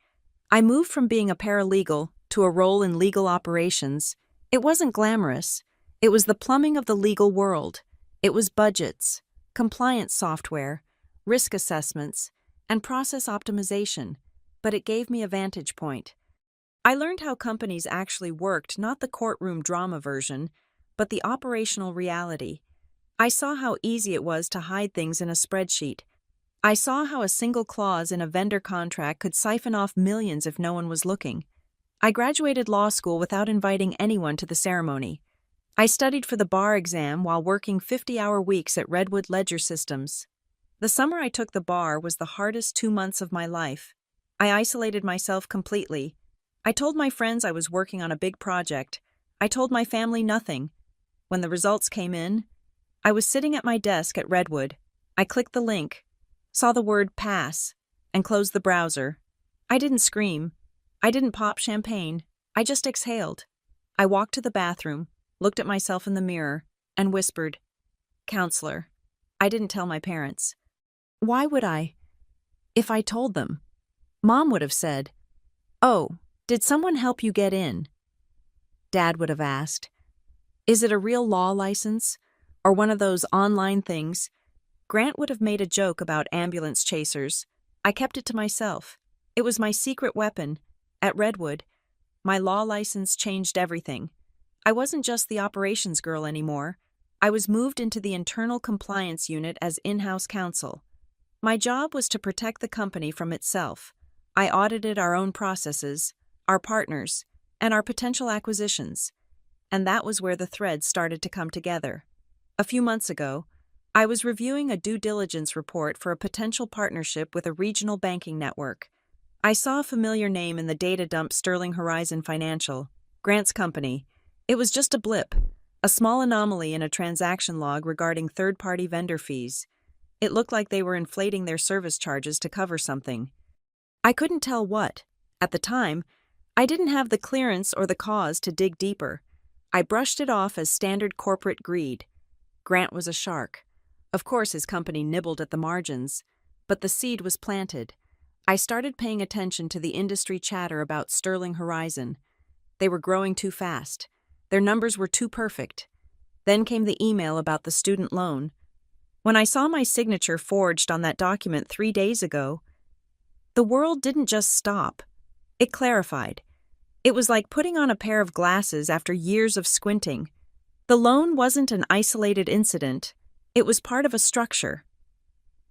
I moved from being a paralegal to a role in legal operations. It wasn't glamorous. It was the plumbing of the legal world. It was budgets, compliance software, risk assessments, and process optimization, but it gave me a vantage point. I learned how companies actually worked, not the courtroom drama version, but the operational reality. I saw how easy it was to hide things in a spreadsheet. I saw how a single clause in a vendor contract could siphon off millions if no one was looking. I graduated law school without inviting anyone to the ceremony. I studied for the bar exam while working 50-hour weeks at Redwood Ledger Systems. The summer I took the bar was the hardest 2 months of my life. I isolated myself completely. I told my friends I was working on a big project. I told my family nothing. When the results came in, I was sitting at my desk at Redwood. I clicked the link, saw the word pass, and closed the browser. I didn't scream. I didn't pop champagne. I just exhaled. I walked to the bathroom, looked at myself in the mirror, and whispered, "Counselor." I didn't tell my parents. Why would I? If I told them, Mom would have said, "Oh, did someone help you get in?" Dad would have asked, "Is it a real law license? Or one of those online things?" Grant would have made a joke about ambulance chasers. I kept it to myself. It was my secret weapon. At Redwood, my law license changed everything. I wasn't just the operations girl anymore. I was moved into the internal compliance unit as in-house counsel. My job was to protect the company from itself. I audited our own processes, our partners, and our potential acquisitions. And that was where the threads started to come together. A few months ago, I was reviewing a due diligence report for a potential partnership with a regional banking network. I saw a familiar name in the data dump: Sterling Horizon Financial, Grant's company. It was just a blip, a small anomaly in a transaction log regarding third-party vendor fees. It looked like they were inflating their service charges to cover something. I couldn't tell what. At the time, I didn't have the clearance or the cause to dig deeper. I brushed it off as standard corporate greed. Grant was a shark. Of course, his company nibbled at the margins, but the seed was planted. I started paying attention to the industry chatter about Sterling Horizon. They were growing too fast. Their numbers were too perfect. Then came the email about the student loan. When I saw my signature forged on that document 3 days ago, the world didn't just stop. It clarified. It was like putting on a pair of glasses after years of squinting. The loan wasn't an isolated incident. It was part of a structure.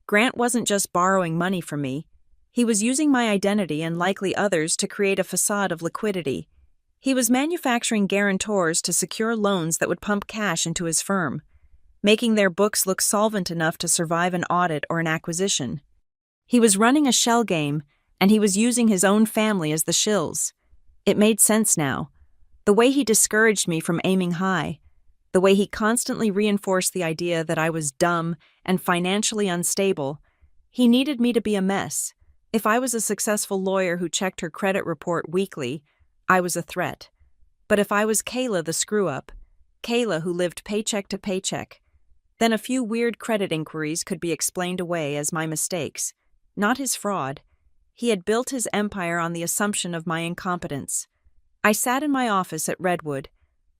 Grant wasn't just borrowing money from me. He was using my identity and likely others to create a facade of liquidity. He was manufacturing guarantors to secure loans that would pump cash into his firm, making their books look solvent enough to survive an audit or an acquisition. He was running a shell game, and he was using his own family as the shills. It made sense now. The way he discouraged me from aiming high, the way he constantly reinforced the idea that I was dumb and financially unstable. He needed me to be a mess. If I was a successful lawyer who checked her credit report weekly, I was a threat. But if I was Kayla the screw-up, Kayla who lived paycheck to paycheck, then a few weird credit inquiries could be explained away as my mistakes, not his fraud. He had built his empire on the assumption of my incompetence. I sat in my office at Redwood,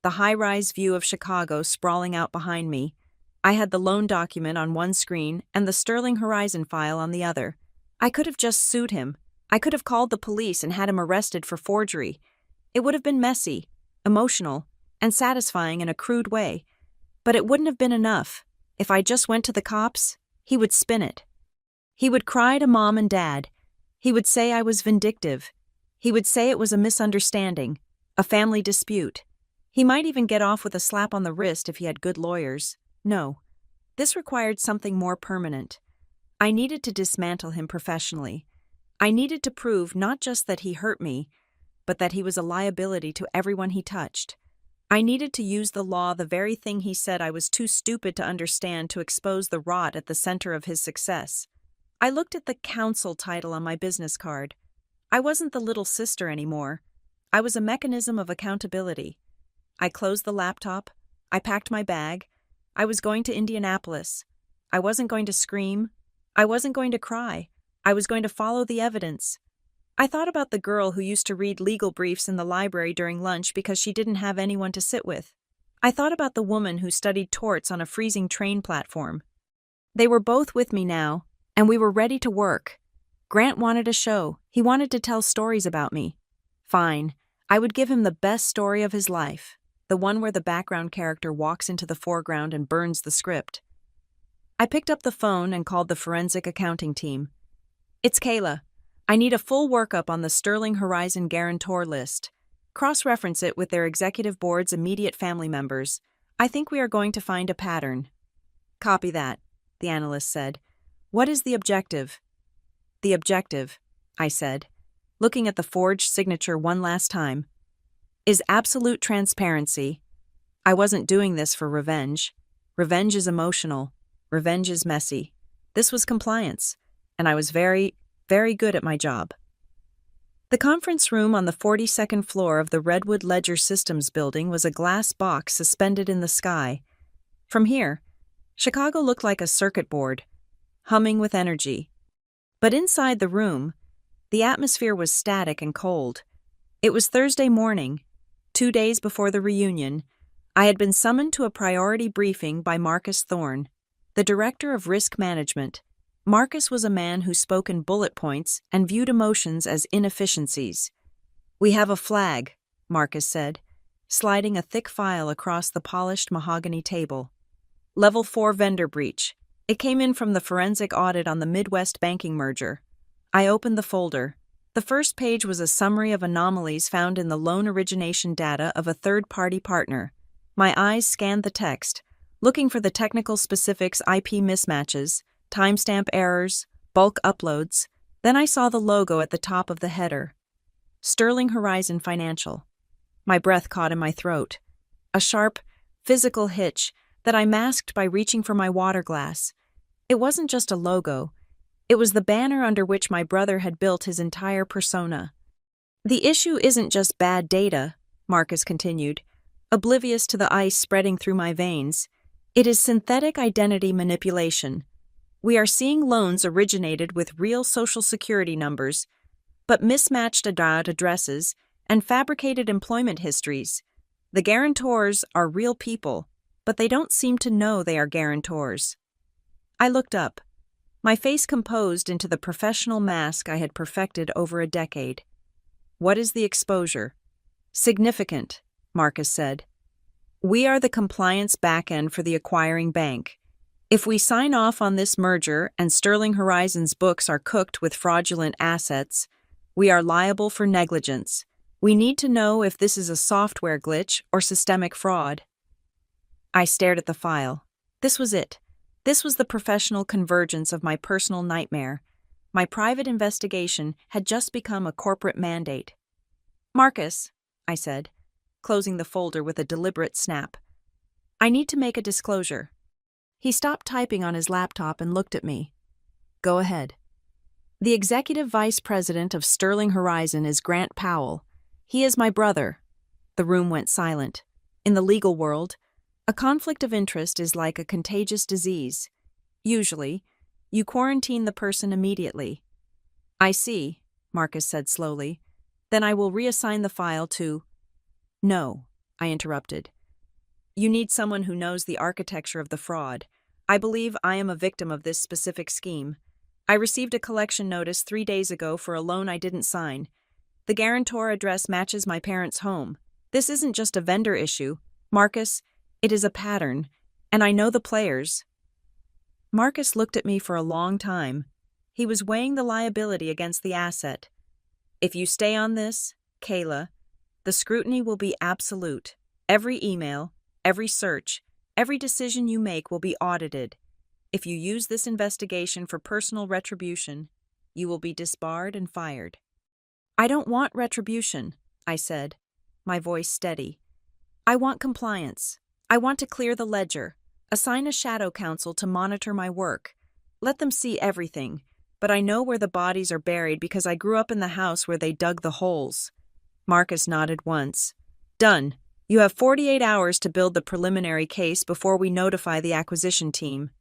the high-rise view of Chicago sprawling out behind me. I had the loan document on one screen and the Sterling Horizon file on the other. I could have just sued him. I could have called the police and had him arrested for forgery. It would have been messy, emotional, and satisfying in a crude way. But it wouldn't have been enough. If I just went to the cops, he would spin it. He would cry to Mom and Dad. He would say I was vindictive. He would say it was a misunderstanding, a family dispute. He might even get off with a slap on the wrist if he had good lawyers. No. This required something more permanent. I needed to dismantle him professionally. I needed to prove not just that he hurt me, but that he was a liability to everyone he touched. I needed to use the law, the very thing he said I was too stupid to understand, to expose the rot at the center of his success. I looked at the Counsel title on my business card. I wasn't the little sister anymore. I was a mechanism of accountability. I closed the laptop. I packed my bag. I was going to Indianapolis. I wasn't going to scream. I wasn't going to cry. I was going to follow the evidence. I thought about the girl who used to read legal briefs in the library during lunch because she didn't have anyone to sit with. I thought about the woman who studied torts on a freezing train platform. They were both with me now, and we were ready to work. Grant wanted a show. He wanted to tell stories about me. Fine. I would give him the best story of his life, the one where the background character walks into the foreground and burns the script. I picked up the phone and called the forensic accounting team. "It's Kayla. I need a full workup on the Sterling Horizon guarantor list. Cross-reference it with their executive board's immediate family members. I think we are going to find a pattern." "Copy that," the analyst said. "What is the objective?" "The objective," I said, looking at the forged signature one last time, "is absolute transparency. I wasn't doing this for revenge. Revenge is emotional. Revenge is messy. This was compliance, and I was very very good at my job. The conference room on the 42nd floor of the Redwood Ledger Systems building was a glass box suspended in the sky. From here, Chicago looked like a circuit board, humming with energy. But inside the room, the atmosphere was static and cold. It was Thursday morning, 2 days before the reunion. I had been summoned to a priority briefing by Marcus Thorne, the director of risk management. Marcus was a man who spoke in bullet points and viewed emotions as inefficiencies. "We have a flag," Marcus said, sliding a thick file across the polished mahogany table. "Level 4 vendor breach. It came in from the forensic audit on the Midwest banking merger." I opened the folder. The first page was a summary of anomalies found in the loan origination data of a third-party partner. My eyes scanned the text, looking for the technical specifics, IP mismatches, timestamp errors, bulk uploads. Then I saw the logo at the top of the header. Sterling Horizon Financial. My breath caught in my throat. A sharp, physical hitch that I masked by reaching for my water glass. It wasn't just a logo. It was the banner under which my brother had built his entire persona. "The issue isn't just bad data," Marcus continued, oblivious to the ice spreading through my veins. "It is synthetic identity manipulation. We are seeing loans originated with real Social Security numbers, but mismatched addresses and fabricated employment histories. The guarantors are real people, but they don't seem to know they are guarantors." I looked up, my face composed into the professional mask I had perfected over a decade. "What is the exposure?" "Significant," Marcus said. "We are the compliance backend for the acquiring bank. If we sign off on this merger and Sterling Horizon's books are cooked with fraudulent assets, we are liable for negligence. We need to know if this is a software glitch or systemic fraud." I stared at the file. This was it. This was the professional convergence of my personal nightmare. My private investigation had just become a corporate mandate. "Marcus," I said, closing the folder with a deliberate snap, "I need to make a disclosure." He stopped typing on his laptop and looked at me. "Go ahead." "The executive vice president of Sterling Horizon is Grant Powell. He is my brother." The room went silent. In the legal world, a conflict of interest is like a contagious disease. Usually, you quarantine the person immediately. "I see," Marcus said slowly. "Then I will reassign the file to—" "No," I interrupted. "You need someone who knows the architecture of the fraud. I believe I am a victim of this specific scheme. I received a collection notice 3 days ago for a loan I didn't sign. The guarantor address matches my parents' home. This isn't just a vendor issue. Marcus, it is a pattern, and I know the players." Marcus looked at me for a long time. He was weighing the liability against the asset. "If you stay on this, Kayla, the scrutiny will be absolute. Every email, every search, every decision you make will be audited. If you use this investigation for personal retribution, you will be disbarred and fired." "I don't want retribution," I said, my voice steady. "I want compliance. I want to clear the ledger, assign a shadow counsel to monitor my work. Let them see everything, but I know where the bodies are buried because I grew up in the house where they dug the holes." Marcus nodded once. "Done. You have 48 hours to build the preliminary case before we notify the acquisition team.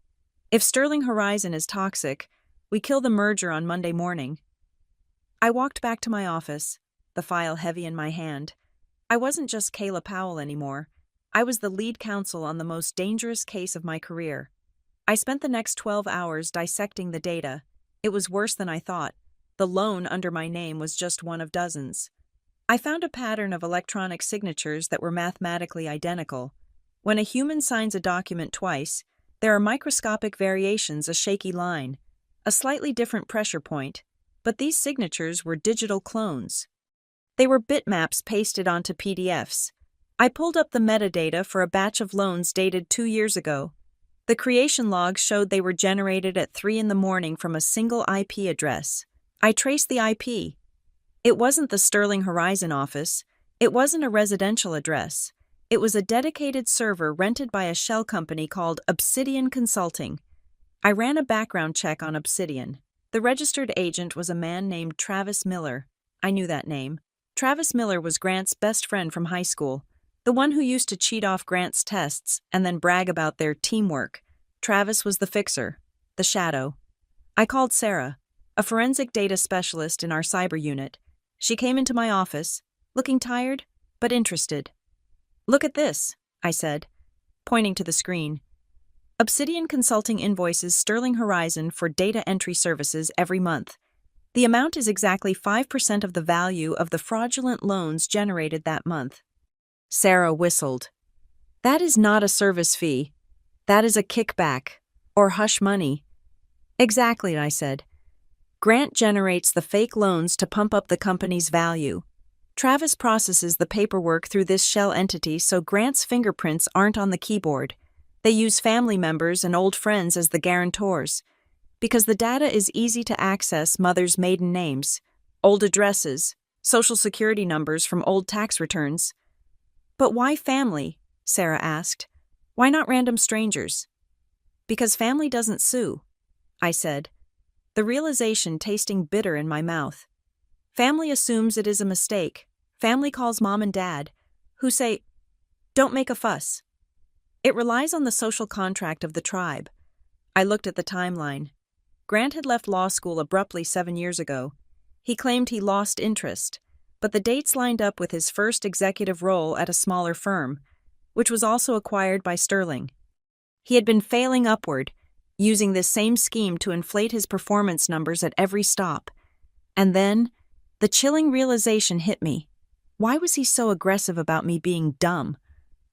If Sterling Horizon is toxic, we kill the merger on Monday morning." I walked back to my office, the file heavy in my hand. I wasn't just Kayla Powell anymore. I was the lead counsel on the most dangerous case of my career. I spent the next 12 hours dissecting the data. It was worse than I thought. The loan under my name was just one of dozens. I found a pattern of electronic signatures that were mathematically identical. When a human signs a document twice, there are microscopic variations, a shaky line, a slightly different pressure point, but these signatures were digital clones. They were bitmaps pasted onto PDFs. I pulled up the metadata for a batch of loans dated 2 years ago. The creation logs showed they were generated at 3 a.m. from a single IP address. I traced the IP. It wasn't the Sterling Horizon office. It wasn't a residential address. It was a dedicated server rented by a shell company called Obsidian Consulting. I ran a background check on Obsidian. The registered agent was a man named Travis Miller. I knew that name. Travis Miller was Grant's best friend from high school, the one who used to cheat off Grant's tests and then brag about their teamwork. Travis was the fixer, the shadow. I called Sarah, a forensic data specialist in our cyber unit. She came into my office, looking tired, but interested. "Look at this," I said, pointing to the screen. Obsidian Consulting invoices Sterling Horizon for data entry services every month. The amount is exactly 5% of the value of the fraudulent loans generated that month. Sarah whistled. "That is not a service fee. That is a kickback, or hush money." "Exactly," I said. "Grant generates the fake loans to pump up the company's value. Travis processes the paperwork through this shell entity so Grant's fingerprints aren't on the keyboard. They use family members and old friends as the guarantors. Because the data is easy to access mothers' maiden names, old addresses, social security numbers from old tax returns." "But why family?" Sarah asked. "Why not random strangers?" "Because family doesn't sue," I said, the realization tasting bitter in my mouth. "Family assumes it is a mistake. Family calls mom and dad, who say, 'Don't make a fuss.' It relies on the social contract of the tribe." I looked at the timeline. Grant had left law school abruptly 7 years ago. He claimed he lost interest, but the dates lined up with his first executive role at a smaller firm, which was also acquired by Sterling. He had been failing upward, using this same scheme to inflate his performance numbers at every stop. And then, the chilling realization hit me. Why was he so aggressive about me being dumb?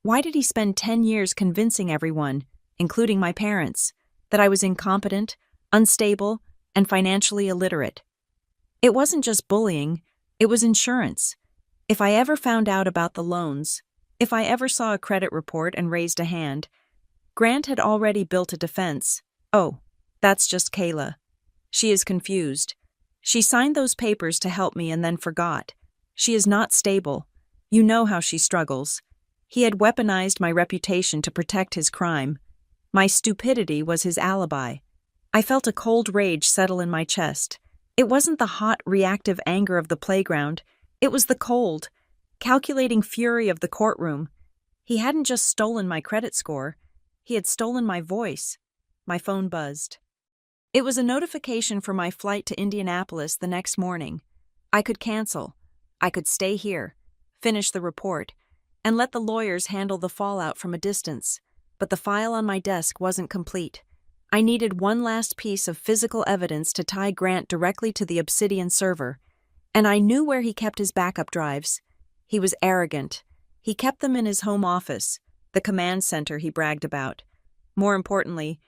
Why did he spend 10 years convincing everyone, including my parents, that I was incompetent, unstable, and financially illiterate? It wasn't just bullying, it was insurance. If I ever found out about the loans, if I ever saw a credit report and raised a hand, Grant had already built a defense. "Oh, that's just Kayla. She is confused. She signed those papers to help me and then forgot. She is not stable. You know how she struggles." He had weaponized my reputation to protect his crime. My stupidity was his alibi. I felt a cold rage settle in my chest. It wasn't the hot, reactive anger of the playground. It was the cold, calculating fury of the courtroom. He hadn't just stolen my credit score. He had stolen my voice. My phone buzzed. It was a notification for my flight to Indianapolis the next morning. I could cancel. I could stay here, finish the report, and let the lawyers handle the fallout from a distance. But the file on my desk wasn't complete. I needed one last piece of physical evidence to tie Grant directly to the Obsidian server, and I knew where he kept his backup drives. He was arrogant. He kept them in his home office, the command center he bragged about. More importantly,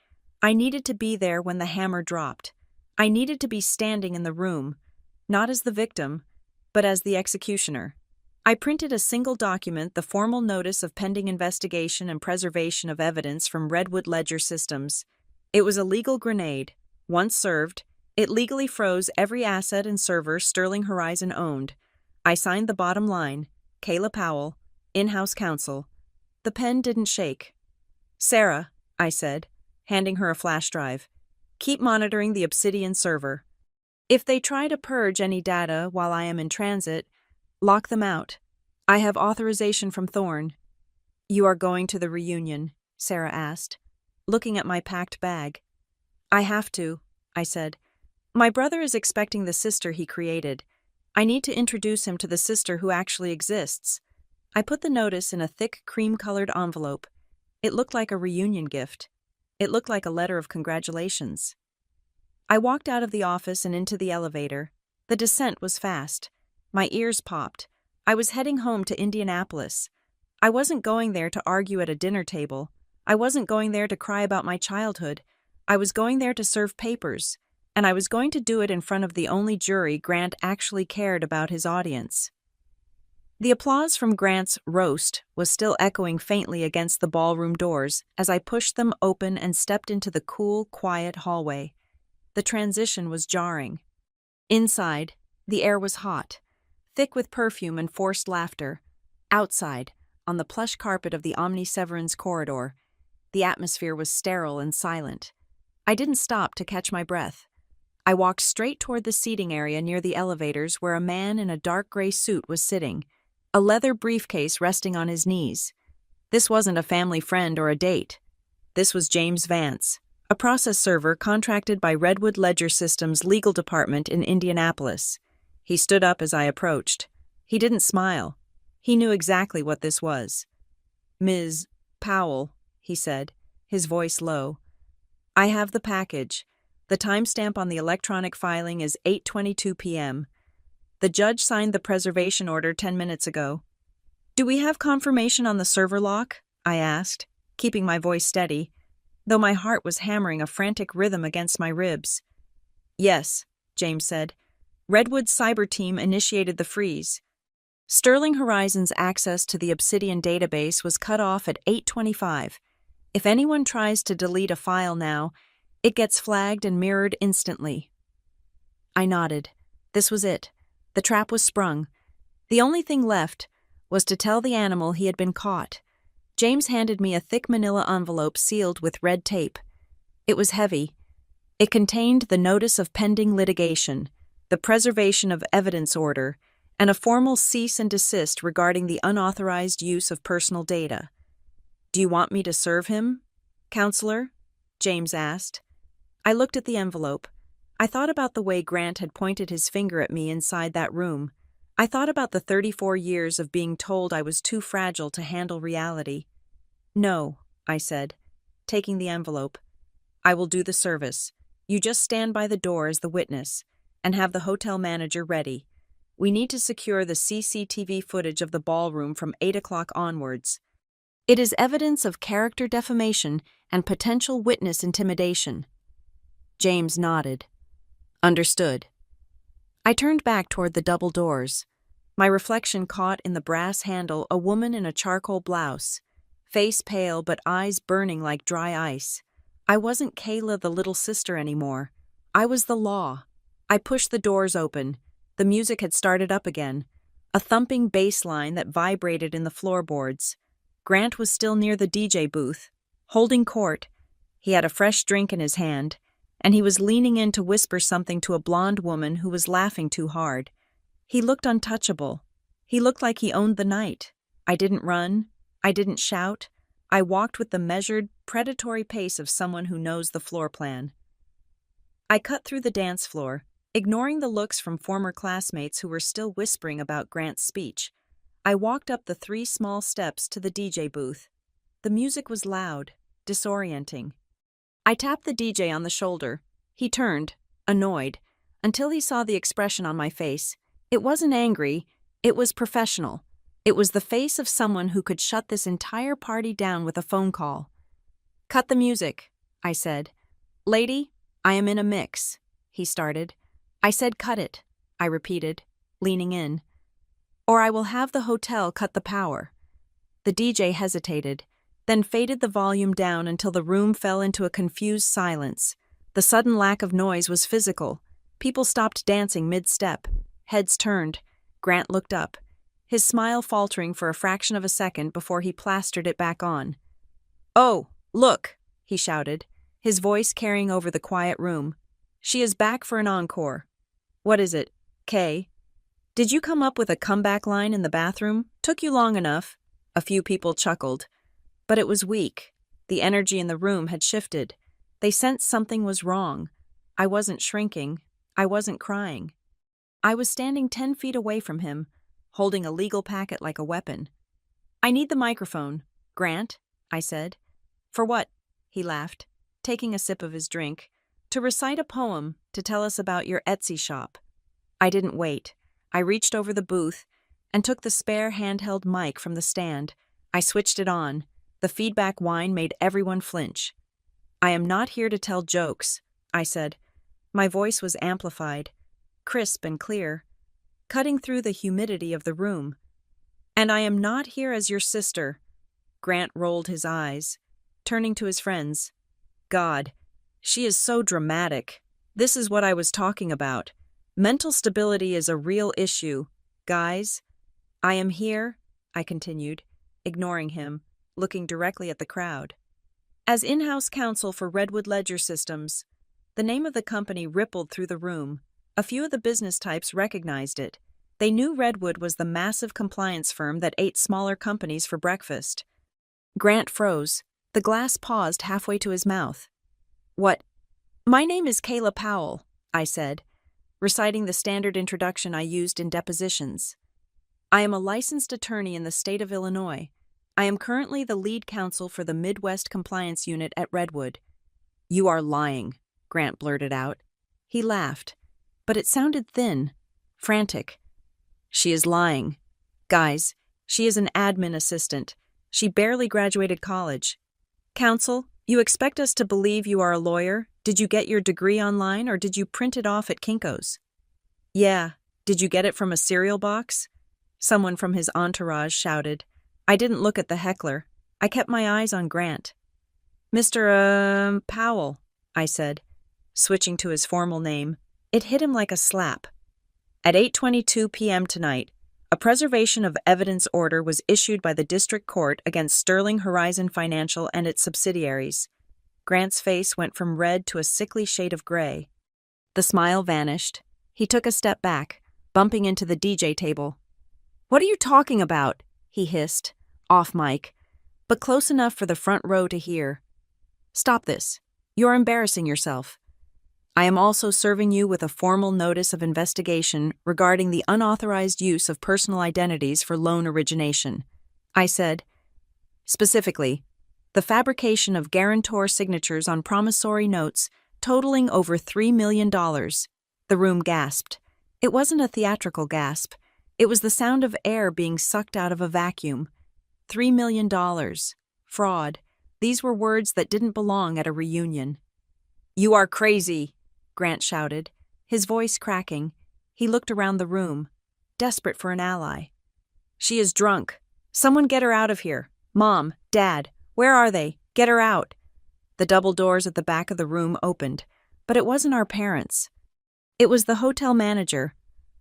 I needed to be there when the hammer dropped. I needed to be standing in the room, not as the victim, but as the executioner. I printed a single document, the formal notice of pending investigation and preservation of evidence from Redwood Ledger Systems. It was a legal grenade. Once served, it legally froze every asset and server Sterling Horizon owned. I signed the bottom line, Kayla Powell, in-house counsel. The pen didn't shake. "Sarah," I said, handing her a flash drive, "keep monitoring the Obsidian server. If they try to purge any data while I am in transit, lock them out. I have authorization from Thorne." "You are going to the reunion?" Sarah asked, looking at my packed bag. "I have to," I said. "My brother is expecting the sister he created. I need to introduce him to the sister who actually exists." I put the notice in a thick cream-colored envelope. It looked like a reunion gift. It looked like a letter of congratulations. I walked out of the office and into the elevator. The descent was fast. My ears popped. I was heading home to Indianapolis. I wasn't going there to argue at a dinner table. I wasn't going there to cry about my childhood. I was going there to serve papers, and I was going to do it in front of the only jury Grant actually cared about his audience. The applause from Grant's roast was still echoing faintly against the ballroom doors as I pushed them open and stepped into the cool, quiet hallway. The transition was jarring. Inside, the air was hot, thick with perfume and forced laughter. Outside, on the plush carpet of the Omni-Severance corridor, the atmosphere was sterile and silent. I didn't stop to catch my breath. I walked straight toward the seating area near the elevators where a man in a dark gray suit was sitting, a leather briefcase resting on his knees. This wasn't a family friend or a date. This was James Vance, a process server contracted by Redwood Ledger Systems' legal department in Indianapolis. He stood up as I approached. He didn't smile. He knew exactly what this was. "Ms. Powell," he said, his voice low. "I have the package. The timestamp on the electronic filing is 8:22 p.m. The judge signed the preservation order 10 minutes ago." "Do we have confirmation on the server lock?" I asked, keeping my voice steady, though my heart was hammering a frantic rhythm against my ribs. "Yes," James said. "Redwood's cyber team initiated the freeze. Sterling Horizon's access to the Obsidian database was cut off at 8:25. If anyone tries to delete a file now, it gets flagged and mirrored instantly." I nodded. This was it. The trap was sprung. The only thing left was to tell the animal he had been caught. James handed me a thick manila envelope sealed with red tape. It was heavy. It contained the notice of pending litigation, the preservation of evidence order, and a formal cease and desist regarding the unauthorized use of personal data. "Do you want me to serve him, Counselor?" James asked. I looked at the envelope. I thought about the way Grant had pointed his finger at me inside that room. I thought about the 34 years of being told I was too fragile to handle reality. "No," I said, taking the envelope. "I will do the service. You just stand by the door as the witness, and have the hotel manager ready. We need to secure the CCTV footage of the ballroom from 8 o'clock onwards. It is evidence of character defamation and potential witness intimidation." James nodded. "Understood." I turned back toward the double doors. My reflection caught in the brass handle a woman in a charcoal blouse, face pale but eyes burning like dry ice. I wasn't Kayla the little sister anymore. I was the law. I pushed the doors open. The music had started up again, a thumping bass line that vibrated in the floorboards. Grant was still near the DJ booth, holding court. He had a fresh drink in his hand, and he was leaning in to whisper something to a blonde woman who was laughing too hard. He looked untouchable. He looked like he owned the night. I didn't run. I didn't shout. I walked with the measured, predatory pace of someone who knows the floor plan. I cut through the dance floor, ignoring the looks from former classmates who were still whispering about Grant's speech. I walked up the 3 small steps to the DJ booth. The music was loud, disorienting. I tapped the DJ on the shoulder. He turned, annoyed, until he saw the expression on my face. It wasn't angry, it was professional. It was the face of someone who could shut this entire party down with a phone call. "Cut the music," I said. "Lady, I am in a mix," he started. I said cut it, I repeated, leaning in. "Or I will have the hotel cut the power." The DJ hesitated, then faded the volume down until the room fell into a confused silence. The sudden lack of noise was physical. People stopped dancing mid-step. Heads turned. Grant looked up, his smile faltering for a fraction of a second before he plastered it back on. "Oh, look," he shouted, his voice carrying over the quiet room. "She is back for an encore. What is it, Kay? Did you come up with a comeback line in the bathroom? Took you long enough." A few people chuckled. But it was weak. The energy in the room had shifted. They sensed something was wrong. I wasn't shrinking. I wasn't crying. I was standing 10 feet away from him, holding a legal packet like a weapon. "I need the microphone, Grant," I said. "For what?" he laughed, taking a sip of his drink. "To recite a poem, to tell us about your Etsy shop." I didn't wait. I reached over the booth and took the spare handheld mic from the stand. I switched it on. The feedback whine made everyone flinch. "I am not here to tell jokes," I said. My voice was amplified, crisp and clear, cutting through the humidity of the room. "And I am not here as your sister." Grant rolled his eyes, turning to his friends. "God, she is so dramatic. This is what I was talking about. Mental stability is a real issue. Guys, I am here," I continued, ignoring him, looking directly at the crowd, "as in-house counsel for Redwood Ledger Systems. The name of the company rippled through the room. A few of the business types recognized it. They knew Redwood was the massive compliance firm that ate smaller companies for breakfast. Grant froze. The glass paused halfway to his mouth. "What?" "My name is Kayla Powell," I said, reciting the standard introduction I used in depositions. "I am a licensed attorney in the state of Illinois. I am currently the lead counsel for the Midwest Compliance Unit at Redwood." "You are lying," Grant blurted out. He laughed, but it sounded thin, frantic. "She is lying. Guys, she is an admin assistant. She barely graduated college. Counsel, you expect us to believe you are a lawyer? Did you get your degree online or did you print it off at Kinko's?" "Yeah. Did you get it from a cereal box?" Someone from his entourage shouted. I didn't look at the heckler. I kept my eyes on Grant. "Mr. Powell," I said, switching to his formal name. It hit him like a slap. "At 8:22 p.m. tonight, a preservation of evidence order was issued by the district court against Sterling Horizon Financial and its subsidiaries." Grant's face went from red to a sickly shade of gray. The smile vanished. He took a step back, bumping into the DJ table. "What are you talking about?" he hissed, off mic, but close enough for the front row to hear. "Stop this. You're embarrassing yourself. I am also serving you with a formal notice of investigation regarding the unauthorized use of personal identities for loan origination," I said. "Specifically, the fabrication of guarantor signatures on promissory notes totaling over $3 million. The room gasped. It wasn't a theatrical gasp. It was the sound of air being sucked out of a vacuum. $3 million. Fraud. These were words that didn't belong at a reunion. "You are crazy," Grant shouted, his voice cracking. He looked around the room, desperate for an ally. "She is drunk. Someone get her out of here. Mom, Dad, where are they? Get her out." The double doors at the back of the room opened, but it wasn't our parents. It was the hotel manager,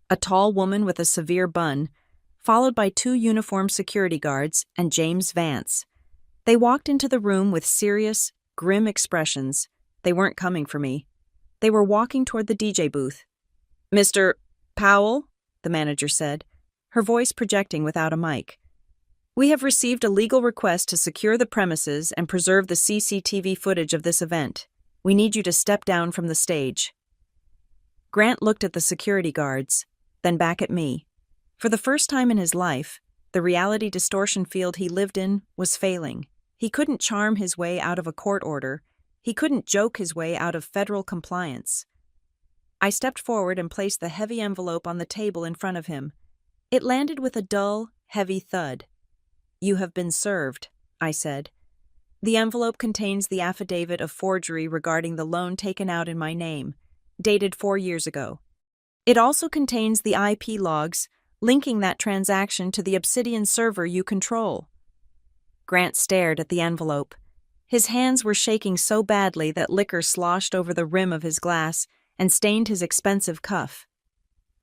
a tall woman with a severe bun, followed by 2 uniformed security guards and James Vance. They walked into the room with serious, grim expressions. They weren't coming for me. They were walking toward the DJ booth. "Mr. Powell," the manager said, her voice projecting without a mic. "We have received a legal request to secure the premises and preserve the CCTV footage of this event. We need you to step down from the stage." Grant looked at the security guards, then back at me. For the first time in his life, the reality distortion field he lived in was failing. He couldn't charm his way out of a court order. He couldn't joke his way out of federal compliance. I stepped forward and placed the heavy envelope on the table in front of him. It landed with a dull, heavy thud. "You have been served," I said. The envelope contains the affidavit of forgery regarding the loan taken out in my name, dated 4 years ago. It also contains the IP logs linking that transaction to the Obsidian server you control. Grant stared at the envelope. His hands were shaking so badly that liquor sloshed over the rim of his glass and stained his expensive cuff.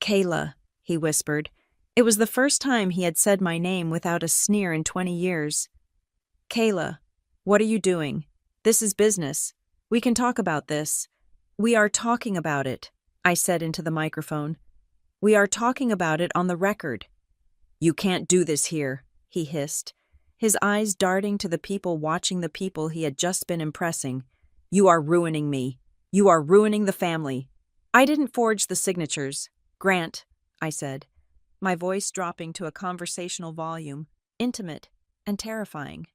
"Kayla," he whispered. It was the first time he had said my name without a sneer in 20 years. "Kayla, what are you doing? This is business. We can talk about this." "We are talking about it," I said into the microphone. "We are talking about it on the record." "You can't do this here," he hissed, his eyes darting to the people watching the people he had just been impressing. "You are ruining me. You are ruining the family." "I didn't forge the signatures. Grant," I said, my voice dropping to a conversational volume, intimate and terrifying.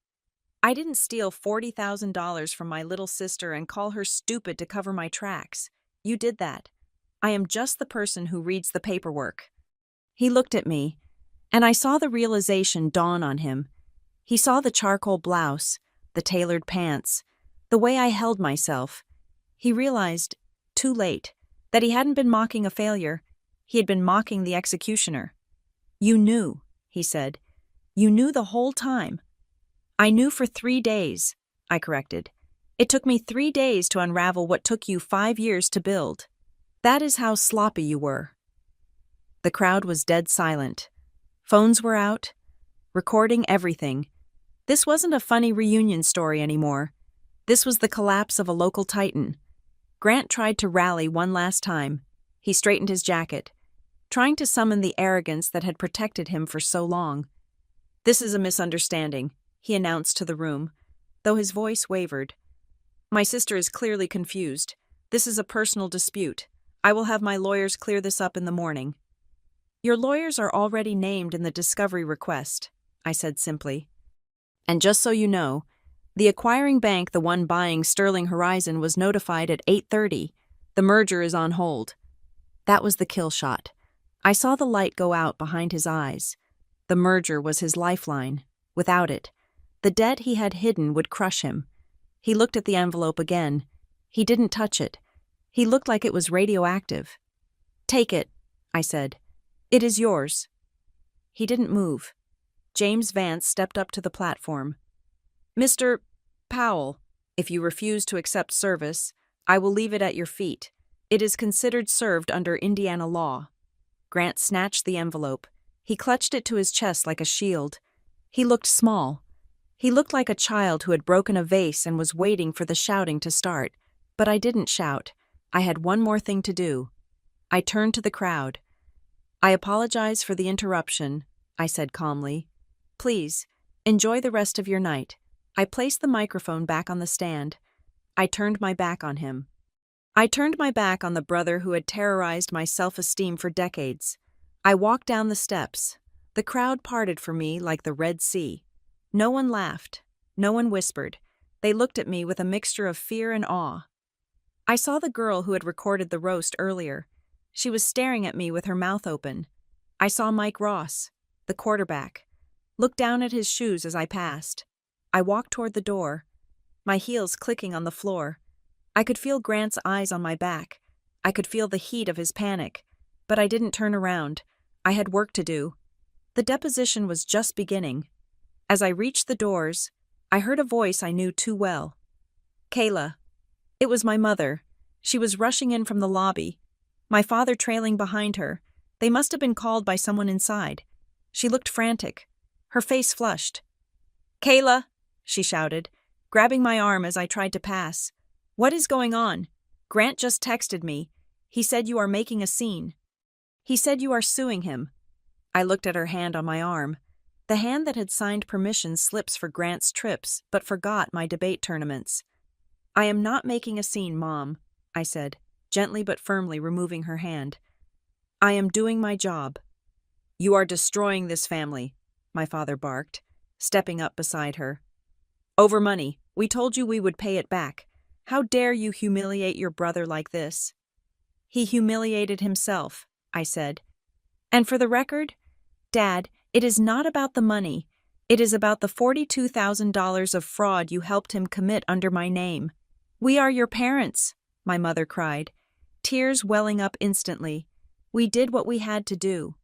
"I didn't steal $40,000 from my little sister and call her stupid to cover my tracks. You did that. I am just the person who reads the paperwork." He looked at me, and I saw the realization dawn on him. He saw the charcoal blouse, the tailored pants, the way I held myself. He realized, too late, that he hadn't been mocking a failure. He had been mocking the executioner. "You knew," he said. "You knew the whole time." "I knew for 3 days," I corrected. "It took me 3 days to unravel what took you 5 years to build. That is how sloppy you were." The crowd was dead silent. Phones were out, recording everything. This wasn't a funny reunion story anymore. This was the collapse of a local titan. Grant tried to rally one last time. He straightened his jacket, trying to summon the arrogance that had protected him for so long. "This is a misunderstanding," he announced to the room, though his voice wavered. "My sister is clearly confused. This is a personal dispute. I will have my lawyers clear this up in the morning." "Your lawyers are already named in the discovery request," I said simply. "And just so you know, the acquiring bank, the one buying Sterling Horizon, was notified at 8:30. The merger is on hold." That was the kill shot. I saw the light go out behind his eyes. The merger was his lifeline. Without it, the debt he had hidden would crush him. He looked at the envelope again. He didn't touch it. He looked like it was radioactive. "Take it," I said. "It is yours." He didn't move. James Vance stepped up to the platform. "Mr. Powell, if you refuse to accept service, I will leave it at your feet. It is considered served under Indiana law." Grant snatched the envelope. He clutched it to his chest like a shield. He looked small. He looked like a child who had broken a vase and was waiting for the shouting to start. But I didn't shout. I had one more thing to do. I turned to the crowd. "I apologize for the interruption," I said calmly. "Please, enjoy the rest of your night." I placed the microphone back on the stand. I turned my back on him. I turned my back on the brother who had terrorized my self-esteem for decades. I walked down the steps. The crowd parted for me like the Red Sea. No one laughed. No one whispered. They looked at me with a mixture of fear and awe. I saw the girl who had recorded the roast earlier. She was staring at me with her mouth open. I saw Mike Ross, the quarterback, look down at his shoes as I passed. I walked toward the door, my heels clicking on the floor. I could feel Grant's eyes on my back. I could feel the heat of his panic. But I didn't turn around. I had work to do. The deposition was just beginning. As I reached the doors, I heard a voice I knew too well. "Kayla." It was my mother. She was rushing in from the lobby, my father trailing behind her. They must have been called by someone inside. She looked frantic, her face flushed. "Kayla," she shouted, grabbing my arm as I tried to pass. "What is going on? Grant just texted me. He said you are making a scene. He said you are suing him." I looked at her hand on my arm, the hand that had signed permission slips for Grant's trips but forgot my debate tournaments. "I am not making a scene, Mom," I said, gently but firmly removing her hand. "I am doing my job." "You are destroying this family," my father barked, stepping up beside her. "Over money. We told you we would pay it back. How dare you humiliate your brother like this?" "He humiliated himself," I said. "And for the record, Dad, it is not about the money. It is about the $42,000 of fraud you helped him commit under my name." "We are your parents," my mother cried, tears welling up instantly. "We did what we had to do."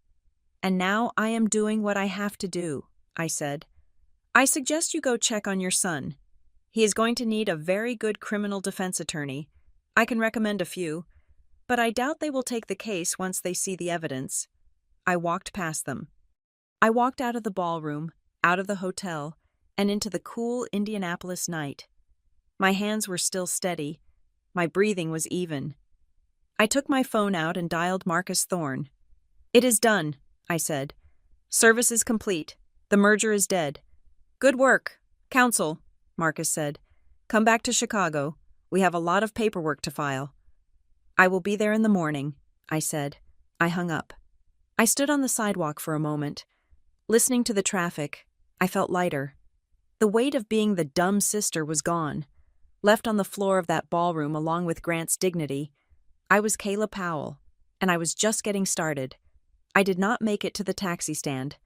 "And now I am doing what I have to do," I said. "I suggest you go check on your son. He is going to need a very good criminal defense attorney. I can recommend a few, but I doubt they will take the case once they see the evidence." I walked past them. I walked out of the ballroom, out of the hotel, and into the cool Indianapolis night. My hands were still steady. My breathing was even. I took my phone out and dialed Marcus Thorne. "It is done," I said. "Service is complete. The merger is dead." "Good work, Counsel," Marcus said. "Come back to Chicago. We have a lot of paperwork to file." "I will be there in the morning," I said. I hung up. I stood on the sidewalk for a moment. Listening to the traffic, I felt lighter. The weight of being the dumb sister was gone. Left on the floor of that ballroom along with Grant's dignity, I was Kayla Powell, and I was just getting started. I did not make it to the taxi stand.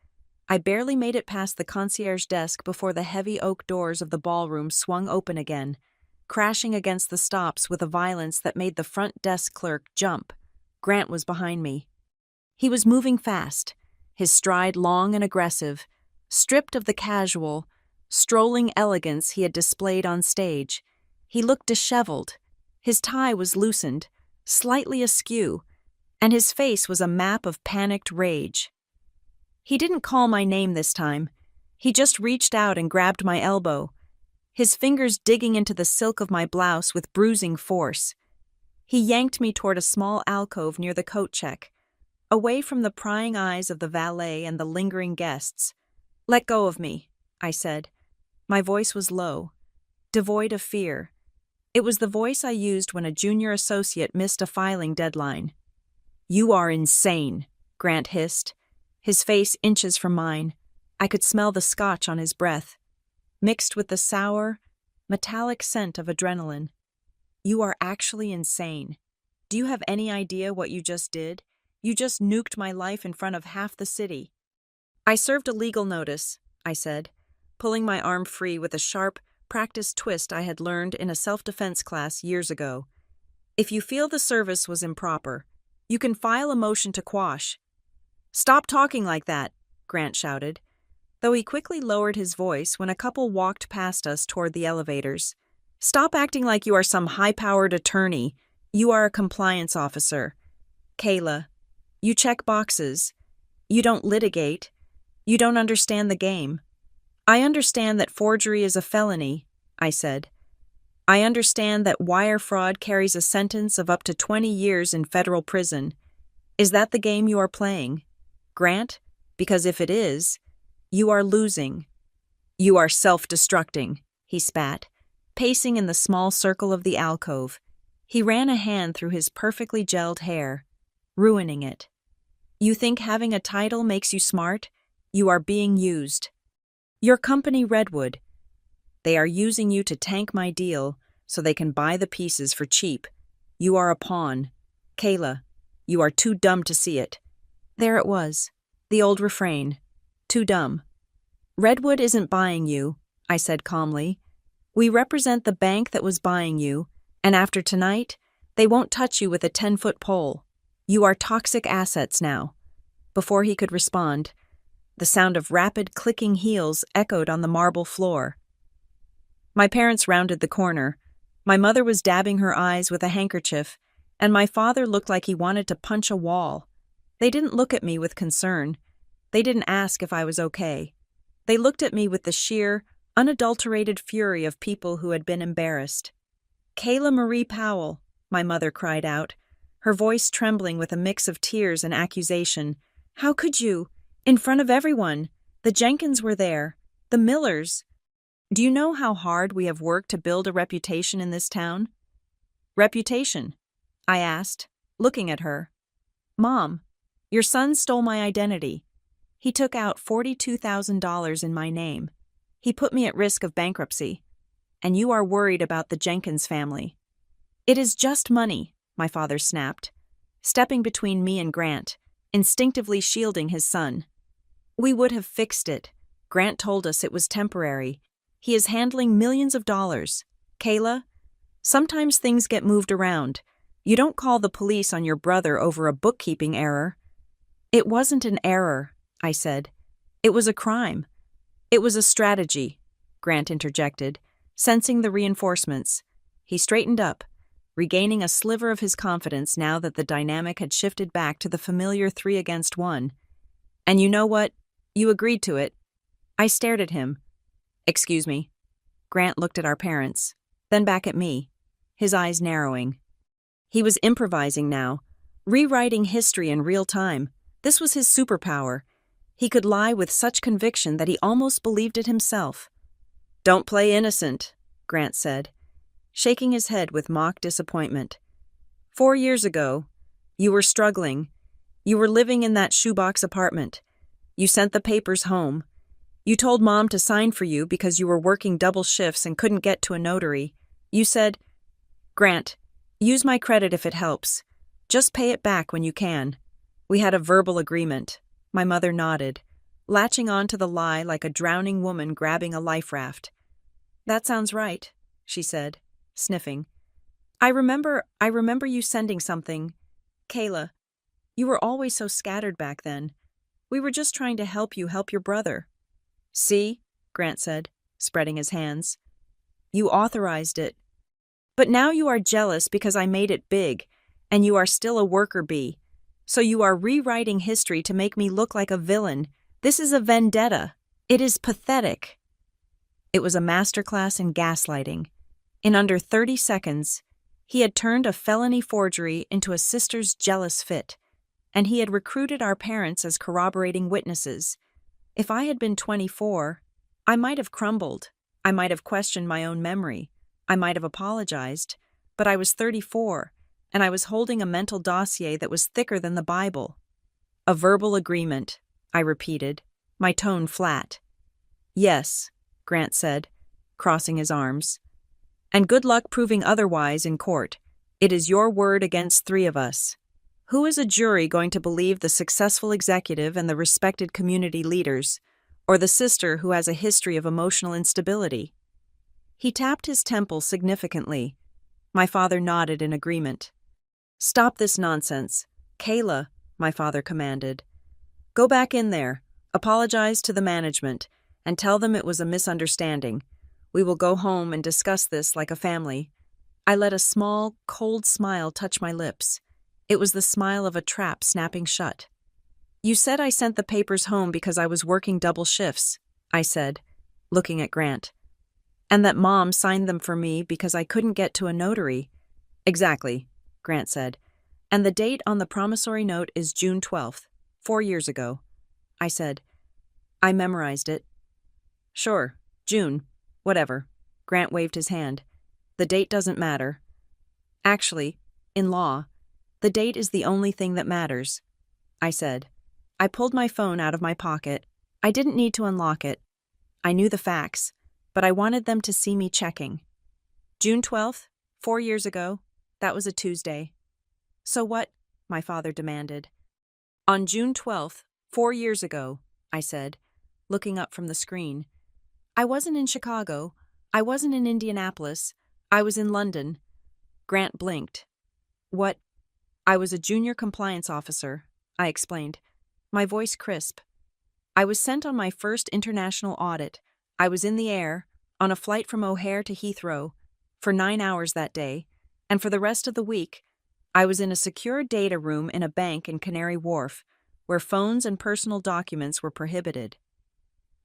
I barely made it past the concierge desk before the heavy oak doors of the ballroom swung open again, crashing against the stops with a violence that made the front desk clerk jump. Grant was behind me. He was moving fast, his stride long and aggressive, stripped of the casual, strolling elegance he had displayed on stage. He looked disheveled. His tie was loosened, slightly askew, and his face was a map of panicked rage. He didn't call my name this time. He just reached out and grabbed my elbow, his fingers digging into the silk of my blouse with bruising force. He yanked me toward a small alcove near the coat check, away from the prying eyes of the valet and the lingering guests. "Let go of me," I said. My voice was low, devoid of fear. It was the voice I used when a junior associate missed a filing deadline. "You are insane," Grant hissed, his face inches from mine. I could smell the scotch on his breath, mixed with the sour, metallic scent of adrenaline. "You are actually insane. Do you have any idea what you just did? You just nuked my life in front of half the city." "I served a legal notice," I said, pulling my arm free with a sharp, practiced twist I had learned in a self-defense class years ago. "If you feel the service was improper, you can file a motion to quash." "Stop talking like that," Grant shouted, though he quickly lowered his voice when a couple walked past us toward the elevators. "Stop acting like you are some high-powered attorney. You are a compliance officer. Kayla, you check boxes. You don't litigate. You don't understand the game." "I understand that forgery is a felony," I said. "I understand that wire fraud carries a sentence of up to 20 years in federal prison. Is that the game you are playing, Grant? Because if it is, you are losing." "You are self-destructing," he spat, pacing in the small circle of the alcove. He ran a hand through his perfectly gelled hair, ruining it. "You think having a title makes you smart? You are being used. Your company, Redwood. They are using you to tank my deal so they can buy the pieces for cheap. You are a pawn. Kayla, you are too dumb to see it." There it was, the old refrain. Too dumb. "Redwood isn't buying you," I said calmly. "We represent the bank that was buying you, and after tonight, they won't touch you with a 10-foot pole. You are toxic assets now." Before he could respond, the sound of rapid clicking heels echoed on the marble floor. My parents rounded the corner. My mother was dabbing her eyes with a handkerchief, and my father looked like he wanted to punch a wall. They didn't look at me with concern. They didn't ask if I was okay. They looked at me with the sheer, unadulterated fury of people who had been embarrassed. "Kayla Marie Powell," my mother cried out, her voice trembling with a mix of tears and accusation. "How could you? In front of everyone. The Jenkins were there. The Millers. Do you know how hard we have worked to build a reputation in this town?" "Reputation?" I asked, looking at her. "Mom, your son stole my identity. He took out $42,000 in my name. He put me at risk of bankruptcy. And you are worried about the Jenkins family." "It is just money," my father snapped, stepping between me and Grant, instinctively shielding his son. "We would have fixed it. Grant told us it was temporary. He is handling millions of dollars. Kayla, sometimes things get moved around. You don't call the police on your brother over a bookkeeping error." "It wasn't an error," I said. "It was a crime." "It was a strategy," Grant interjected, sensing the reinforcements. He straightened up, regaining a sliver of his confidence now that the dynamic had shifted back to the familiar 3 against 1. "And you know what? You agreed to it." I stared at him. "Excuse me." Grant looked at our parents, then back at me, his eyes narrowing. He was improvising now, rewriting history in real time. This was his superpower. He could lie with such conviction that he almost believed it himself. "Don't play innocent," Grant said, shaking his head with mock disappointment. 4 years ago, you were struggling. You were living in that shoebox apartment. You sent the papers home. You told Mom to sign for you because you were working double shifts and couldn't get to a notary. You said, "Grant, use my credit if it helps. Just pay it back when you can." We had a verbal agreement. My mother nodded, latching on to the lie like a drowning woman grabbing a life raft. "That sounds right," she said, sniffing. I remember you sending something. Kayla, you were always so scattered back then. We were just trying to help you help your brother." "See," Grant said, spreading his hands. "You authorized it. But now you are jealous because I made it big, and you are still a worker bee. So you are rewriting history to make me look like a villain. This is a vendetta. It is pathetic." It was a masterclass in gaslighting. In under 30 seconds, He had turned a felony forgery into a sister's jealous fit, and he had recruited our parents as corroborating witnesses. If I had been 24, I might have crumbled. I might have questioned my own memory. I might have apologized. But I was 34, and I was holding a mental dossier that was thicker than the Bible. A verbal agreement, I repeated, my tone flat. Yes, Grant said, crossing his arms. And good luck proving otherwise in court. It is your word against 3 of us. Who is a jury going to believe the successful executive and the respected community leaders, or the sister who has a history of emotional instability? He tapped his temple significantly. My father nodded in agreement. Stop this nonsense. Kayla, my father commanded. Go back in there, apologize to the management, and tell them it was a misunderstanding. We will go home and discuss this like a family. I let a small, cold smile touch my lips. It was the smile of a trap snapping shut. You said I sent the papers home because I was working double shifts, I said, looking at Grant. And that Mom signed them for me because I couldn't get to a notary. Exactly, Grant said. And the date on the promissory note is June 12th, 4 years ago. I said. I memorized it. Sure, June, whatever. Grant waved his hand. The date doesn't matter. Actually, in law, the date is the only thing that matters, I said. I pulled my phone out of my pocket. I didn't need to unlock it. I knew the facts, but I wanted them to see me checking. June 12th, 4 years ago, that was a Tuesday. So what? My father demanded. On June 12th, 4 years ago, I said, looking up from the screen. I wasn't in Chicago. I wasn't in Indianapolis. I was in London. Grant blinked. What? I was a junior compliance officer, I explained, my voice crisp. I was sent on my first international audit. I was in the air, on a flight from O'Hare to Heathrow, for 9 hours that day, and for the rest of the week, I was in a secure data room in a bank in Canary Wharf, where phones and personal documents were prohibited.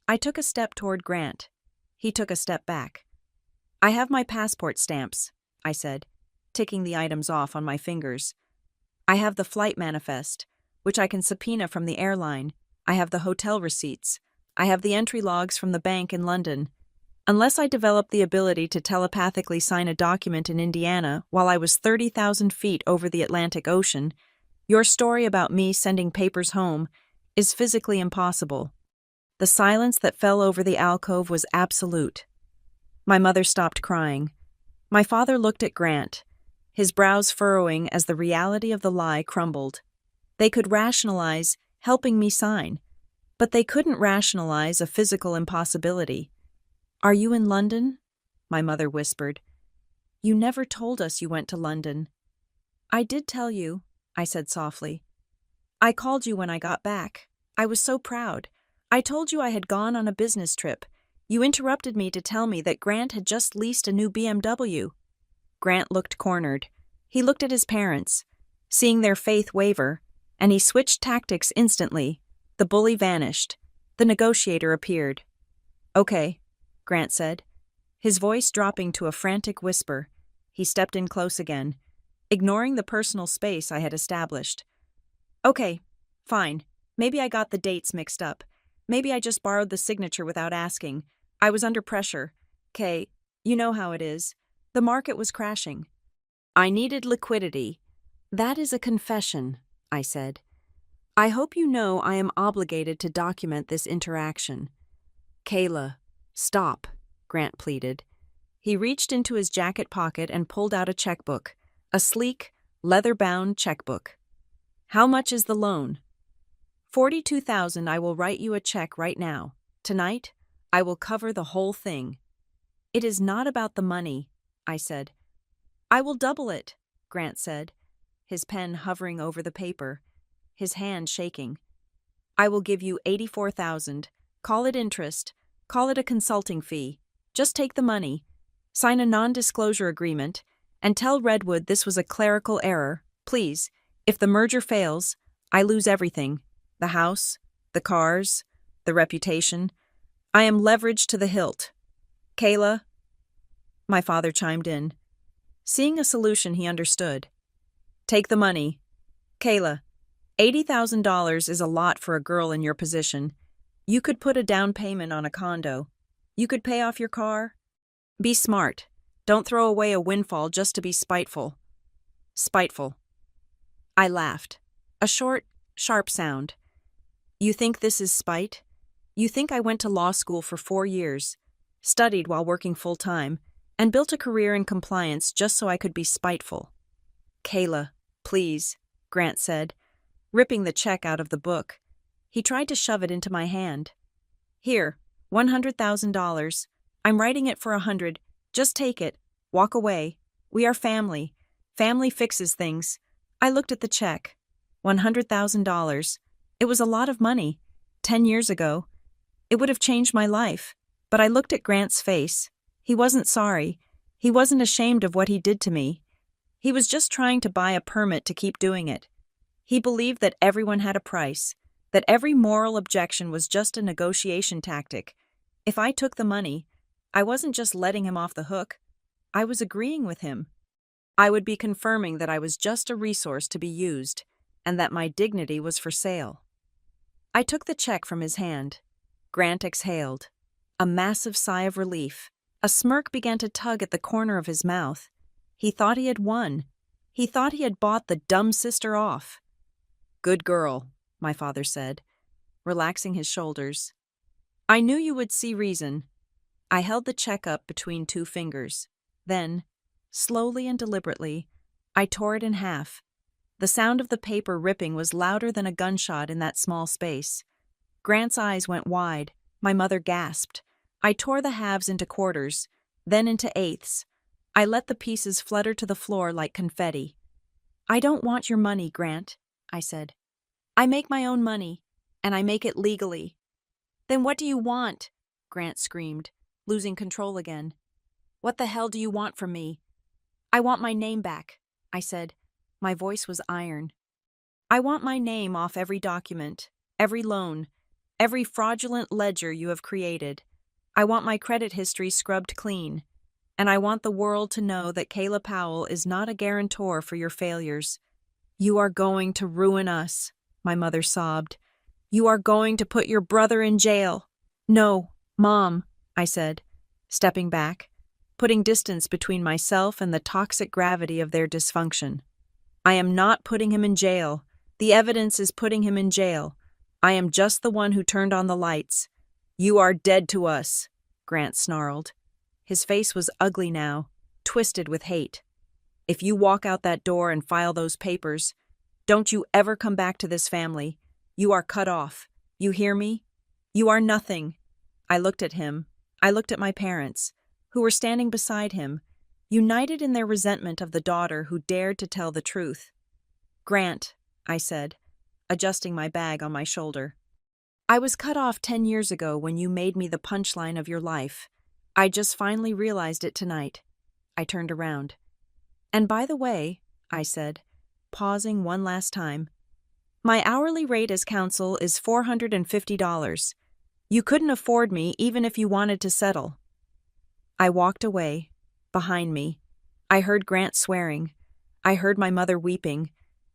I took a step toward Grant. He took a step back. I have my passport stamps, I said, ticking the items off on my fingers. I have the flight manifest, which I can subpoena from the airline. I have the hotel receipts. I have the entry logs from the bank in London. Unless I develop the ability to telepathically sign a document in Indiana while I was 30,000 feet over the Atlantic Ocean, your story about me sending papers home is physically impossible. The silence that fell over the alcove was absolute. My mother stopped crying. My father looked at Grant, his brows furrowing as the reality of the lie crumbled. They could rationalize helping me sign, but they couldn't rationalize a physical impossibility. Are you in London? My mother whispered. You never told us you went to London. I did tell you, I said softly. I called you when I got back. I was so proud. I told you I had gone on a business trip. You interrupted me to tell me that Grant had just leased a new BMW. Grant looked cornered. He looked at his parents, seeing their faith waver, and he switched tactics instantly. The bully vanished. The negotiator appeared. Okay, Grant said, his voice dropping to a frantic whisper. He stepped in close again, ignoring the personal space I had established. Okay, fine. Maybe I got the dates mixed up. Maybe I just borrowed the signature without asking. I was under pressure. Kay, you know how it is. The market was crashing. I needed liquidity. That is a confession, I said. I hope you know I am obligated to document this interaction. Kayla, stop, Grant pleaded. He reached into his jacket pocket and pulled out a checkbook, a sleek, leather-bound checkbook. How much is the loan? $42,000. I will write you a check right now. Tonight, I will cover the whole thing. It is not about the money, I said. I will double it, Grant said, his pen hovering over the paper, his hand shaking. I will give you $84,000. Call it interest. Call it a consulting fee. Just take the money. Sign a non-disclosure agreement, and tell Redwood this was a clerical error. Please, if the merger fails, I lose everything. The house, the cars, the reputation. I am leveraged to the hilt. Kayla? My father chimed in. Seeing a solution he understood. Take the money. Kayla, $80,000 is a lot for a girl in your position. You could put a down payment on a condo. You could pay off your car. Be smart. Don't throw away a windfall just to be spiteful. Spiteful. I laughed. A short, sharp sound. You think this is spite? You think I went to law school for 4 years, studied while working full-time, and built a career in compliance just so I could be spiteful? Kayla, please, Grant said, ripping the check out of the book. He tried to shove it into my hand. Here, $100,000. I'm writing it for 100. Just take it. Walk away. We are family. Family fixes things. I looked at the check. $100,000. It was a lot of money. 10 years ago. It would have changed my life. But I looked at Grant's face. He wasn't sorry. He wasn't ashamed of what he did to me. He was just trying to buy a permit to keep doing it. He believed that everyone had a price, that every moral objection was just a negotiation tactic. If I took the money, I wasn't just letting him off the hook. I was agreeing with him. I would be confirming that I was just a resource to be used, and that my dignity was for sale. I took the check from his hand. Grant exhaled. A massive sigh of relief. A smirk began to tug at the corner of his mouth. He thought he had won. He thought he had bought the dumb sister off. Good girl, my father said, relaxing his shoulders. I knew you would see reason. I held the check up between 2 fingers. Then, slowly and deliberately, I tore it in half. The sound of the paper ripping was louder than a gunshot in that small space. Grant's eyes went wide. My mother gasped. I tore the halves into quarters, then into eighths. I let the pieces flutter to the floor like confetti. I don't want your money, Grant, I said. I make my own money, and I make it legally. Then what do you want? Grant screamed, losing control again. What the hell do you want from me? I want my name back, I said. My voice was iron. I want my name off every document, every loan, every fraudulent ledger you have created. I want my credit history scrubbed clean. And I want the world to know that Kayla Powell is not a guarantor for your failures. You are going to ruin us, my mother sobbed. You are going to put your brother in jail. No, Mom, I said, stepping back, putting distance between myself and the toxic gravity of their dysfunction. I am not putting him in jail. The evidence is putting him in jail. I am just the one who turned on the lights. You are dead to us, Grant snarled. His face was ugly now, twisted with hate. If you walk out that door and file those papers, don't you ever come back to this family. You are cut off. You hear me? You are nothing. I looked at him. I looked at my parents, who were standing beside him, united in their resentment of the daughter who dared to tell the truth. Grant, I said, adjusting my bag on my shoulder. I was cut off 10 years ago when you made me the punchline of your life. I just finally realized it tonight. I turned around. And by the way, I said, pausing one last time, my hourly rate as counsel is $450. You couldn't afford me even if you wanted to settle. I walked away. Behind me, I heard Grant swearing. I heard my mother weeping.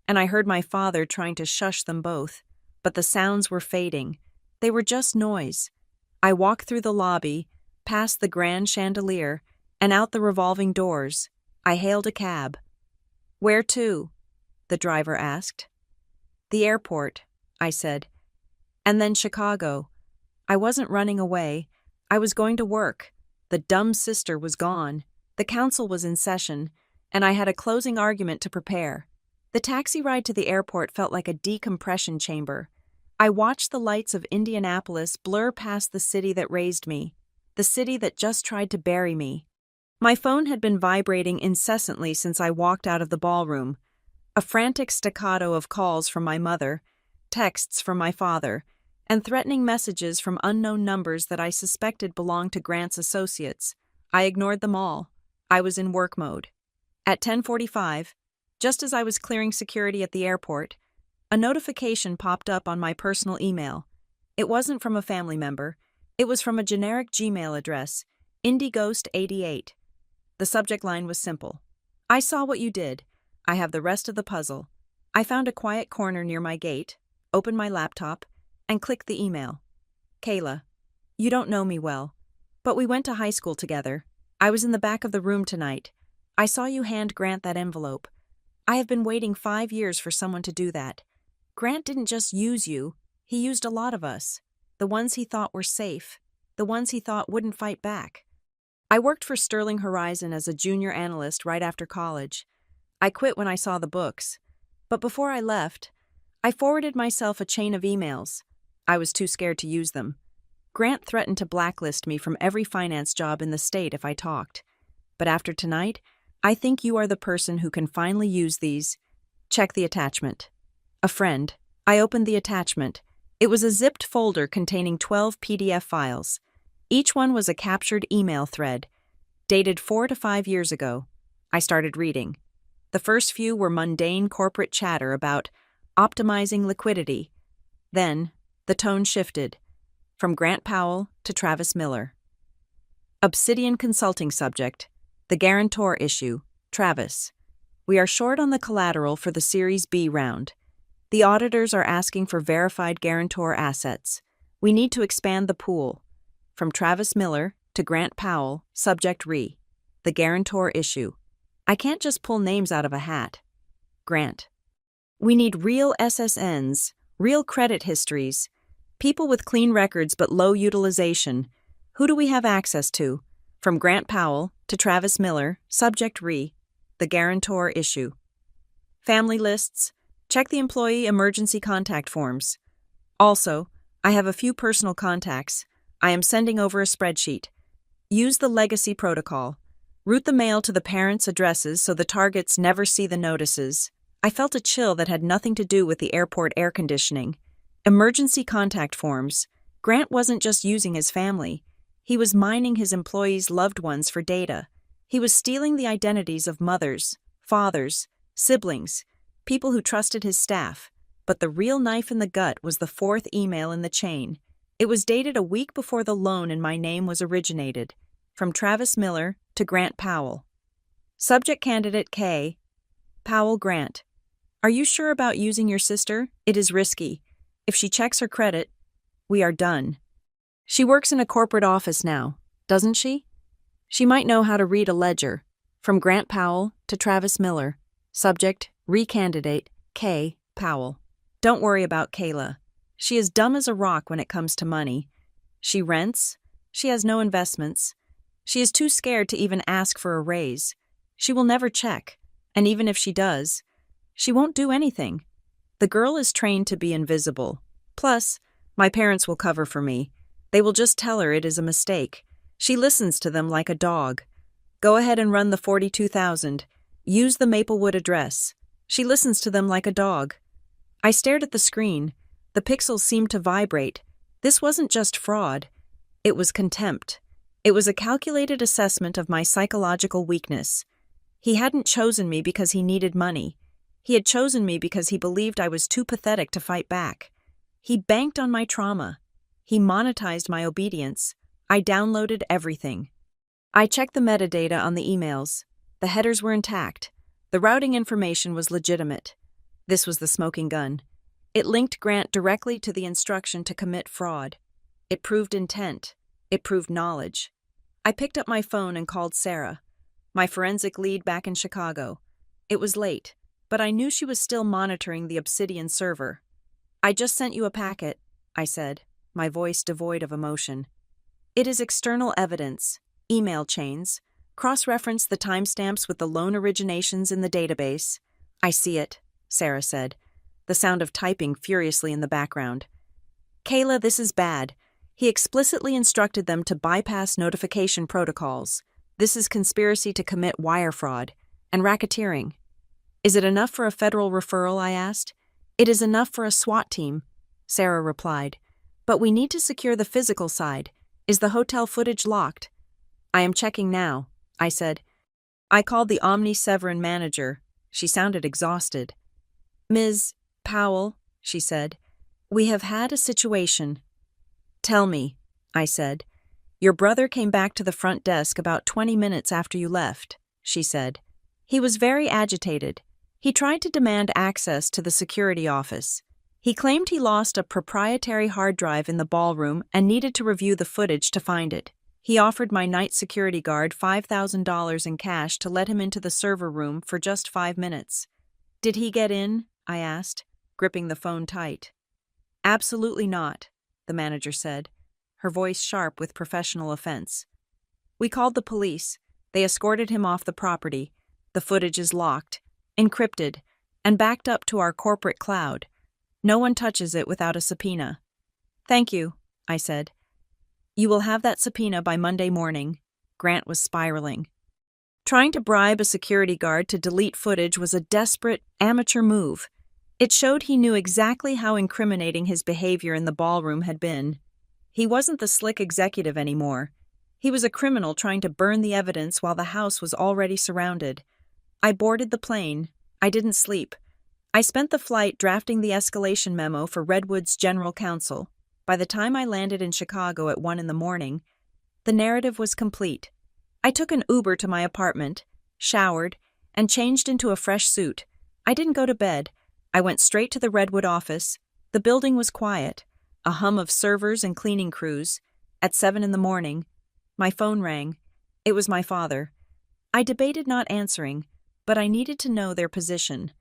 And I heard my father trying to shush them both. But the sounds were fading. They were just noise. I walked through the lobby, past the grand chandelier, and out the revolving doors. I hailed a cab. Where to? The driver asked. The airport, I said. And then Chicago. I wasn't running away. I was going to work. The dumb sister was gone. The council was in session, and I had a closing argument to prepare. The taxi ride to the airport felt like a decompression chamber. I watched the lights of Indianapolis blur past the city that raised me, the city that just tried to bury me. My phone had been vibrating incessantly since I walked out of the ballroom. A frantic staccato of calls from my mother, texts from my father, and threatening messages from unknown numbers that I suspected belonged to Grant's associates. I ignored them all. I was in work mode. At 10:45, just as I was clearing security at the airport, a notification popped up on my personal email. It wasn't from a family member. It was from a generic Gmail address, IndieGhost88. The subject line was simple. I saw what you did. I have the rest of the puzzle. I found a quiet corner near my gate, opened my laptop, and clicked the email. Kayla, you don't know me well, but we went to high school together. I was in the back of the room tonight. I saw you hand Grant that envelope. I have been waiting 5 years for someone to do that. Grant didn't just use you, he used a lot of us. The ones he thought were safe, the ones he thought wouldn't fight back. I worked for Sterling Horizon as a junior analyst right after college. I quit when I saw the books. But before I left, I forwarded myself a chain of emails. I was too scared to use them. Grant threatened to blacklist me from every finance job in the state if I talked. But after tonight, I think you are the person who can finally use these. Check the attachment. A friend. I opened the attachment. It was a zipped folder containing 12 PDF files. Each one was a captured email thread, dated 4 to 5 years ago. I started reading. The first few were mundane corporate chatter about optimizing liquidity. Then, the tone shifted, from Grant Powell to Travis Miller. Obsidian Consulting subject, the guarantor issue, Travis. We are short on the collateral for the Series B round. The auditors are asking for verified guarantor assets. We need to expand the pool. From Travis Miller to Grant Powell, subject re. The guarantor issue. I can't just pull names out of a hat. Grant. We need real SSNs, real credit histories, people with clean records but low utilization. Who do we have access to? From Grant Powell to Travis Miller, subject re. The guarantor issue. Family lists. Check the employee emergency contact forms. Also, I have a few personal contacts. I am sending over a spreadsheet. Use the legacy protocol. Route the mail to the parents' addresses so the targets never see the notices. I felt a chill that had nothing to do with the airport air conditioning. Emergency contact forms. Grant wasn't just using his family. He was mining his employees' loved ones for data. He was stealing the identities of mothers, fathers, siblings, people who trusted his staff. But the real knife in the gut was the fourth email in the chain. It was dated a week before the loan in my name was originated. From Travis Miller to Grant Powell. Subject candidate K. Powell Grant. Are you sure about using your sister? It is risky. If she checks her credit, we are done. She works in a corporate office now, doesn't she? She might know how to read a ledger. From Grant Powell to Travis Miller. Subject, recandidate, K. Powell. Don't worry about Kayla. She is dumb as a rock when it comes to money. She rents. She has no investments. She is too scared to even ask for a raise. She will never check, and even if she does, she won't do anything. The girl is trained to be invisible. Plus, my parents will cover for me. They will just tell her it is a mistake. She listens to them like a dog. Go ahead and run the 42,000. Use the Maplewood address. She listens to them like a dog. I stared at the screen. The pixels seemed to vibrate. This wasn't just fraud. It was contempt. It was a calculated assessment of my psychological weakness. He hadn't chosen me because he needed money. He had chosen me because he believed I was too pathetic to fight back. He banked on my trauma. He monetized my obedience. I downloaded everything. I checked the metadata on the emails. The headers were intact. The routing information was legitimate. This was the smoking gun. It linked Grant directly to the instruction to commit fraud. It proved intent. It proved knowledge. I picked up my phone and called Sarah, my forensic lead back in Chicago. It was late, but I knew she was still monitoring the Obsidian server. I just sent you a packet, I said, my voice devoid of emotion. It is external evidence, email chains. Cross-reference the timestamps with the loan originations in the database. I see it, Sarah said, the sound of typing furiously in the background. Kayla, this is bad. He explicitly instructed them to bypass notification protocols. This is conspiracy to commit wire fraud and racketeering. Is it enough for a federal referral, I asked. It is enough for a SWAT team, Sarah replied. But we need to secure the physical side. Is the hotel footage locked? I am checking now, I said. I called the Omni Severin manager. She sounded exhausted. Ms. Powell, she said, we have had a situation. Tell me, I said. Your brother came back to the front desk about 20 minutes after you left, she said. He was very agitated. He tried to demand access to the security office. He claimed he lost a proprietary hard drive in the ballroom and needed to review the footage to find it. He offered my night security guard $5,000 in cash to let him into the server room for just 5 minutes. Did he get in? I asked, gripping the phone tight. Absolutely not, the manager said, her voice sharp with professional offense. We called the police. They escorted him off the property. The footage is locked, encrypted, and backed up to our corporate cloud. No one touches it without a subpoena. Thank you, I said. You will have that subpoena by Monday morning. Grant was spiraling. Trying to bribe a security guard to delete footage was a desperate, amateur move. It showed he knew exactly how incriminating his behavior in the ballroom had been. He wasn't the slick executive anymore. He was a criminal trying to burn the evidence while the house was already surrounded. I boarded the plane. I didn't sleep. I spent the flight drafting the escalation memo for Redwood's general counsel. By the time I landed in Chicago at 1 a.m, the narrative was complete. I took an Uber to my apartment, showered, and changed into a fresh suit. I didn't go to bed. I went straight to the Redwood office. The building was quiet, a hum of servers and cleaning crews. At 7 a.m, my phone rang. It was my father. I debated not answering, but I needed to know their position.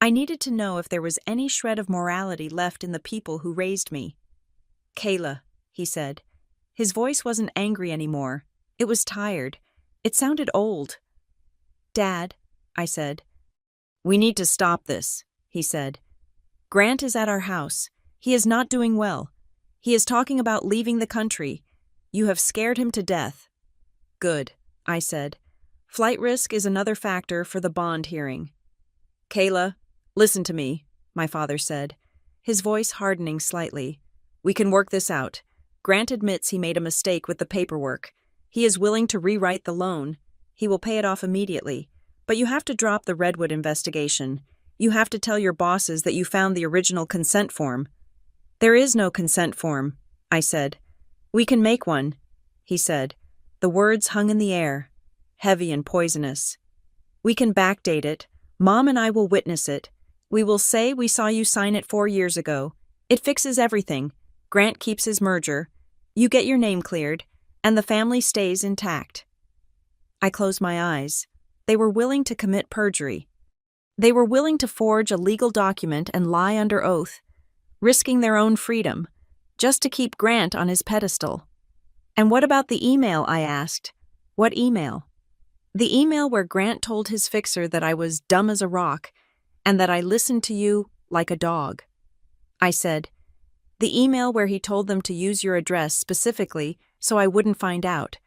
I needed to know if there was any shred of morality left in the people who raised me. Kayla, he said. His voice wasn't angry anymore. It was tired. It sounded old. Dad, I said. We need to stop this, he said. Grant is at our house. He is not doing well. He is talking about leaving the country. You have scared him to death. Good, I said. Flight risk is another factor for the bond hearing. Kayla, listen to me, my father said, his voice hardening slightly. We can work this out. Grant admits he made a mistake with the paperwork. He is willing to rewrite the loan. He will pay it off immediately. But you have to drop the Redwood investigation. You have to tell your bosses that you found the original consent form. There is no consent form, I said. We can make one, he said. The words hung in the air, heavy and poisonous. We can backdate it. Mom and I will witness it. We will say we saw you sign it 4 years ago. It fixes everything. Grant keeps his merger. You get your name cleared, and the family stays intact. I closed my eyes. They were willing to commit perjury. They were willing to forge a legal document and lie under oath, risking their own freedom, just to keep Grant on his pedestal. And what about the email, I asked. What email? The email where Grant told his fixer that I was dumb as a rock and that I listened to you like a dog. I said, the email where he told them to use your address specifically so I wouldn't find out.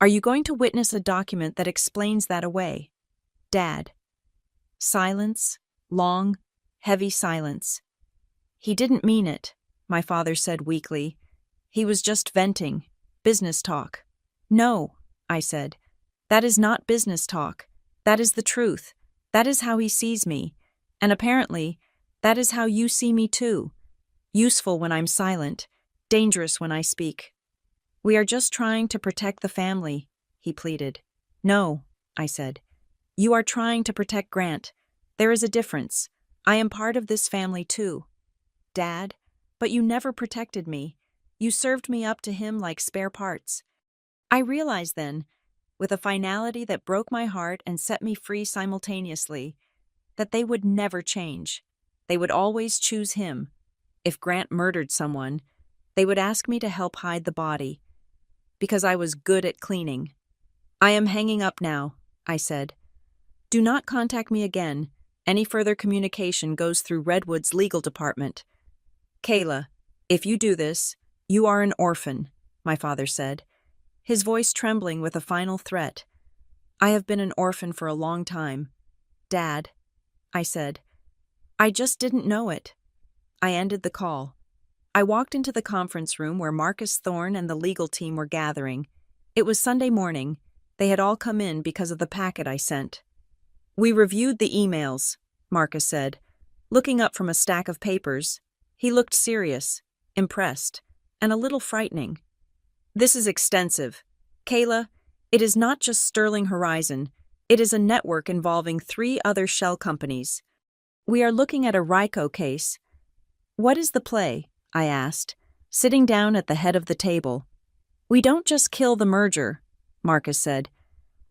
Are you going to witness a document that explains that away? Dad. Silence, long, heavy silence. He didn't mean it, my father said weakly. He was just venting. Business talk. No, I said. That is not business talk. That is the truth. That is how he sees me. And apparently, that is how you see me too. Useful when I'm silent, dangerous when I speak. We are just trying to protect the family, he pleaded. No, I said. You are trying to protect Grant. There is a difference. I am part of this family too. Dad, but you never protected me. You served me up to him like spare parts. I realized then, with a finality that broke my heart and set me free simultaneously, that they would never change. They would always choose him. If Grant murdered someone, they would ask me to help hide the body, because I was good at cleaning. I am hanging up now, I said. Do not contact me again. Any further communication goes through Redwood's legal department. Kayla, if you do this, you are an orphan, my father said, his voice trembling with a final threat. I have been an orphan for a long time. Dad, I said. I just didn't know it. I ended the call. I walked into the conference room where Marcus Thorne and the legal team were gathering. It was Sunday morning. They had all come in because of the packet I sent. We reviewed the emails, Marcus said, looking up from a stack of papers. He looked serious, impressed, and a little frightening. This is extensive. Kayla, it is not just Sterling Horizon. It is a network involving 3 other shell companies. We are looking at a RICO case. What is the play? I asked, sitting down at the head of the table. We don't just kill the merger, Marcus said.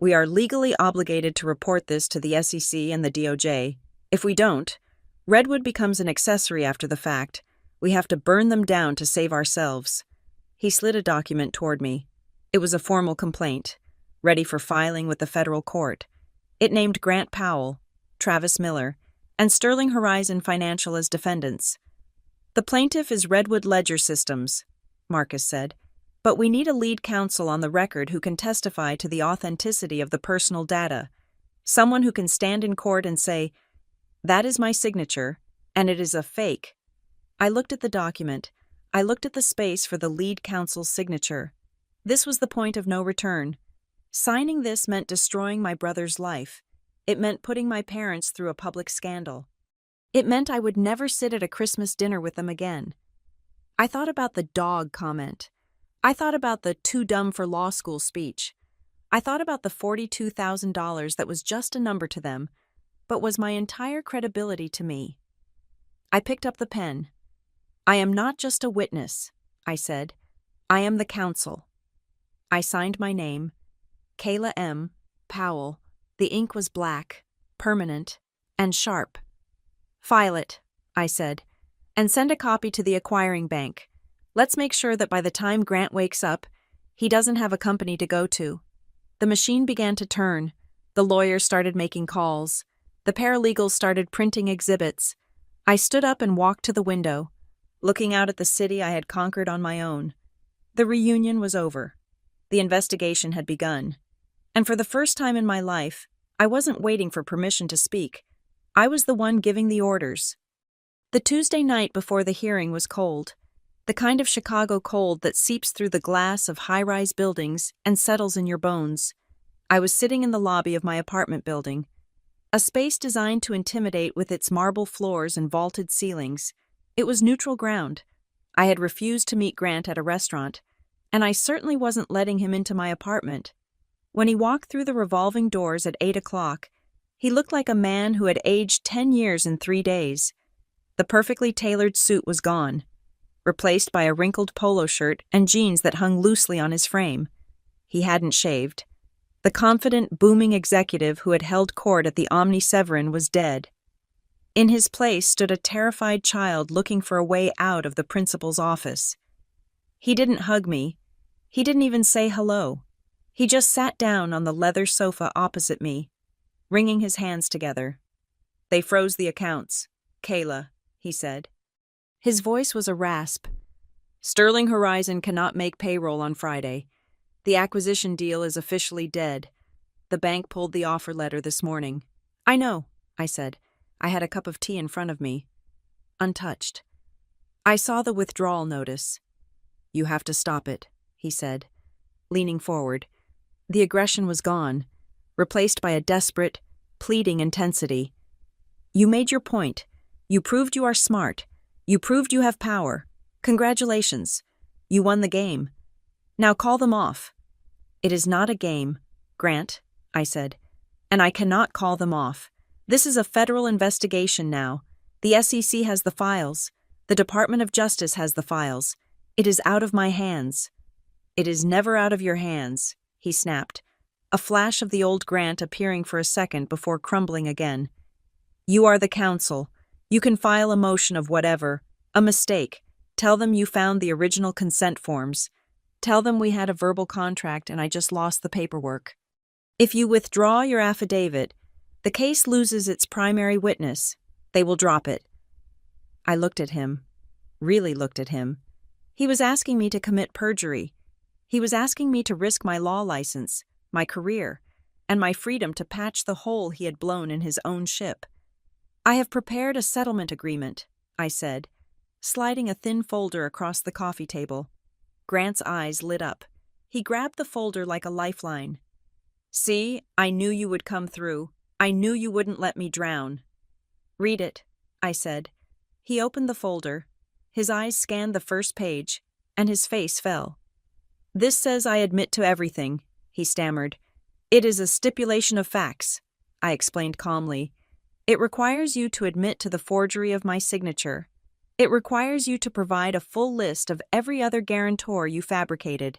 We are legally obligated to report this to the SEC and the DOJ. If we don't, Redwood becomes an accessory after the fact. We have to burn them down to save ourselves. He slid a document toward me. It was a formal complaint, ready for filing with the federal court. It named Grant Powell, Travis Miller, and Sterling Horizon Financial as defendants. The plaintiff is Redwood Ledger Systems, Marcus said, but we need a lead counsel on the record who can testify to the authenticity of the personal data, someone who can stand in court and say, that is my signature, and it is a fake. I looked at the document. I looked at the space for the lead counsel's signature. This was the point of no return. Signing this meant destroying my brother's life. It meant putting my parents through a public scandal. It meant I would never sit at a Christmas dinner with them again. I thought about the dog comment. I thought about the too dumb for law school speech. I thought about the $42,000 that was just a number to them, but was my entire credibility to me. I picked up the pen. I am not just a witness, I said. I am the counsel. I signed my name, Kayla M. Powell. The ink was black, permanent, and sharp. File it, I said, and send a copy to the acquiring bank. Let's make sure that by the time Grant wakes up, he doesn't have a company to go to. The machine began to turn. The lawyers started making calls. The paralegals started printing exhibits. I stood up and walked to the window, looking out at the city I had conquered on my own. The reunion was over. The investigation had begun. And for the first time in my life, I wasn't waiting for permission to speak. I was the one giving the orders. The Tuesday night before the hearing was cold, the kind of Chicago cold that seeps through the glass of high-rise buildings and settles in your bones. I was sitting in the lobby of my apartment building, a space designed to intimidate with its marble floors and vaulted ceilings. It was neutral ground. I had refused to meet Grant at a restaurant, and I certainly wasn't letting him into my apartment. When he walked through the revolving doors at 8 o'clock, he looked like a man who had aged 10 years in 3 days. The perfectly tailored suit was gone, replaced by a wrinkled polo shirt and jeans that hung loosely on his frame. He hadn't shaved. The confident, booming executive who had held court at the Omni Severin was dead. In his place stood a terrified child looking for a way out of the principal's office. He didn't hug me. He didn't even say hello. He just sat down on the leather sofa opposite me, wringing his hands together. They froze the accounts, Kayla, he said. His voice was a rasp. Sterling Horizon cannot make payroll on Friday. The acquisition deal is officially dead. The bank pulled the offer letter this morning. I know, I said. I had a cup of tea in front of me. Untouched. I saw the withdrawal notice. You have to stop it, he said, leaning forward. The aggression was gone, replaced by a desperate, pleading intensity. You made your point. You proved you are smart. You proved you have power. Congratulations. You won the game. Now call them off. It is not a game, Grant, I said, and I cannot call them off. This is a federal investigation now. The SEC has the files. The Department of Justice has the files. It is out of my hands. It is never out of your hands, he snapped, a flash of the old Grant appearing for a second before crumbling again. You are the counsel. You can file a motion of whatever, a mistake. Tell them you found the original consent forms. Tell them we had a verbal contract and I just lost the paperwork. If you withdraw your affidavit, the case loses its primary witness. They will drop it. I looked at him, really looked at him. He was asking me to commit perjury. He was asking me to risk my law license, my career, and my freedom to patch the hole he had blown in his own ship. I have prepared a settlement agreement, I said, sliding a thin folder across the coffee table. Grant's eyes lit up. He grabbed the folder like a lifeline. See, I knew you would come through. I knew you wouldn't let me drown. Read it, I said. He opened the folder. His eyes scanned the first page, and his face fell. This says I admit to everything, he stammered. It is a stipulation of facts, I explained calmly. It requires you to admit to the forgery of my signature. It requires you to provide a full list of every other guarantor you fabricated.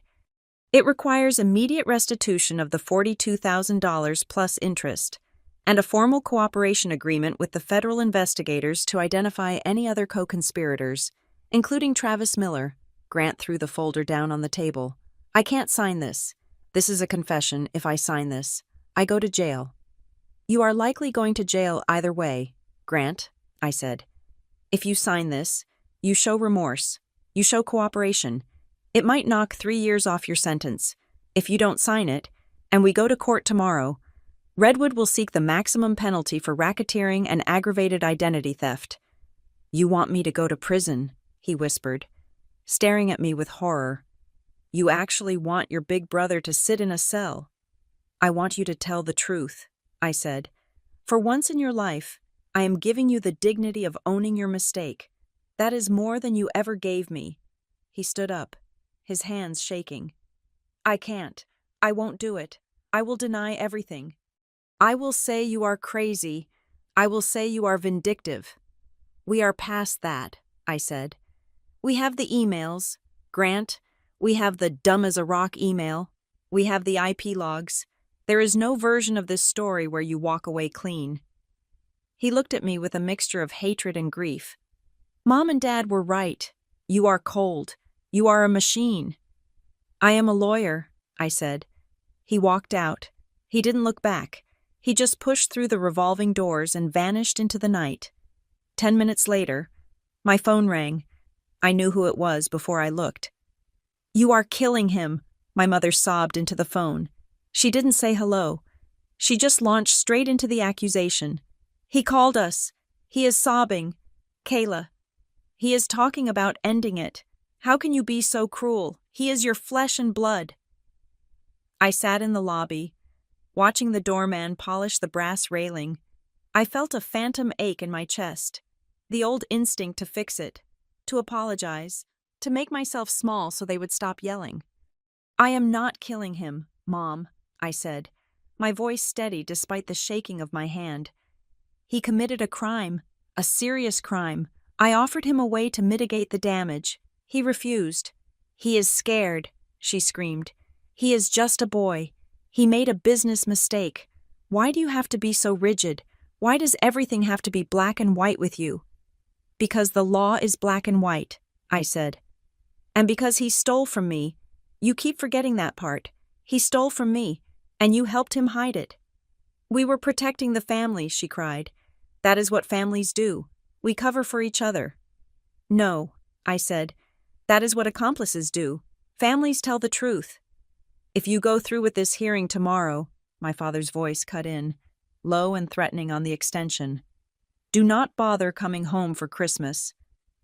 It requires immediate restitution of the $42,000 plus interest, and a formal cooperation agreement with the federal investigators to identify any other co-conspirators, including Travis Miller. Grant threw the folder down on the table. I can't sign this. This is a confession. If I sign this, I go to jail. You are likely going to jail either way, Grant, I said. If you sign this, you show remorse. You show cooperation. It might knock 3 years off your sentence. If you don't sign it, and we go to court tomorrow, Redwood will seek the maximum penalty for racketeering and aggravated identity theft. You want me to go to prison, he whispered, staring at me with horror. You actually want your big brother to sit in a cell. I want you to tell the truth, I said. For once in your life, I am giving you the dignity of owning your mistake. That is more than you ever gave me. He stood up, his hands shaking. I can't. I won't do it. I will deny everything. I will say you are crazy. I will say you are vindictive. We are past that, I said. We have the emails, Grant. We have the dumb as a rock email. We have the IP logs. There is no version of this story where you walk away clean. He looked at me with a mixture of hatred and grief. Mom and Dad were right. You are cold. You are a machine. I am a lawyer, I said. He walked out. He didn't look back. He just pushed through the revolving doors and vanished into the night. 10 minutes later, my phone rang. I knew who it was before I looked. You are killing him, my mother sobbed into the phone. She didn't say hello. She just launched straight into the accusation. He called us. He is sobbing. Kayla. He is talking about ending it. How can you be so cruel? He is your flesh and blood. I sat in the lobby, watching the doorman polish the brass railing. I felt a phantom ache in my chest, the old instinct to fix it, to apologize, to make myself small so they would stop yelling. I am not killing him, Mom, I said, my voice steady despite the shaking of my hand. He committed a crime, a serious crime. I offered him a way to mitigate the damage. He refused. He is scared, she screamed. He is just a boy. He made a business mistake. Why do you have to be so rigid? Why does everything have to be black and white with you? Because the law is black and white, I said. And because he stole from me. You keep forgetting that part. He stole from me, and you helped him hide it. We were protecting the family, she cried. That is what families do. We cover for each other. No, I said. That is what accomplices do. Families tell the truth. If you go through with this hearing tomorrow, my father's voice cut in, low and threatening on the extension. Do not bother coming home for Christmas.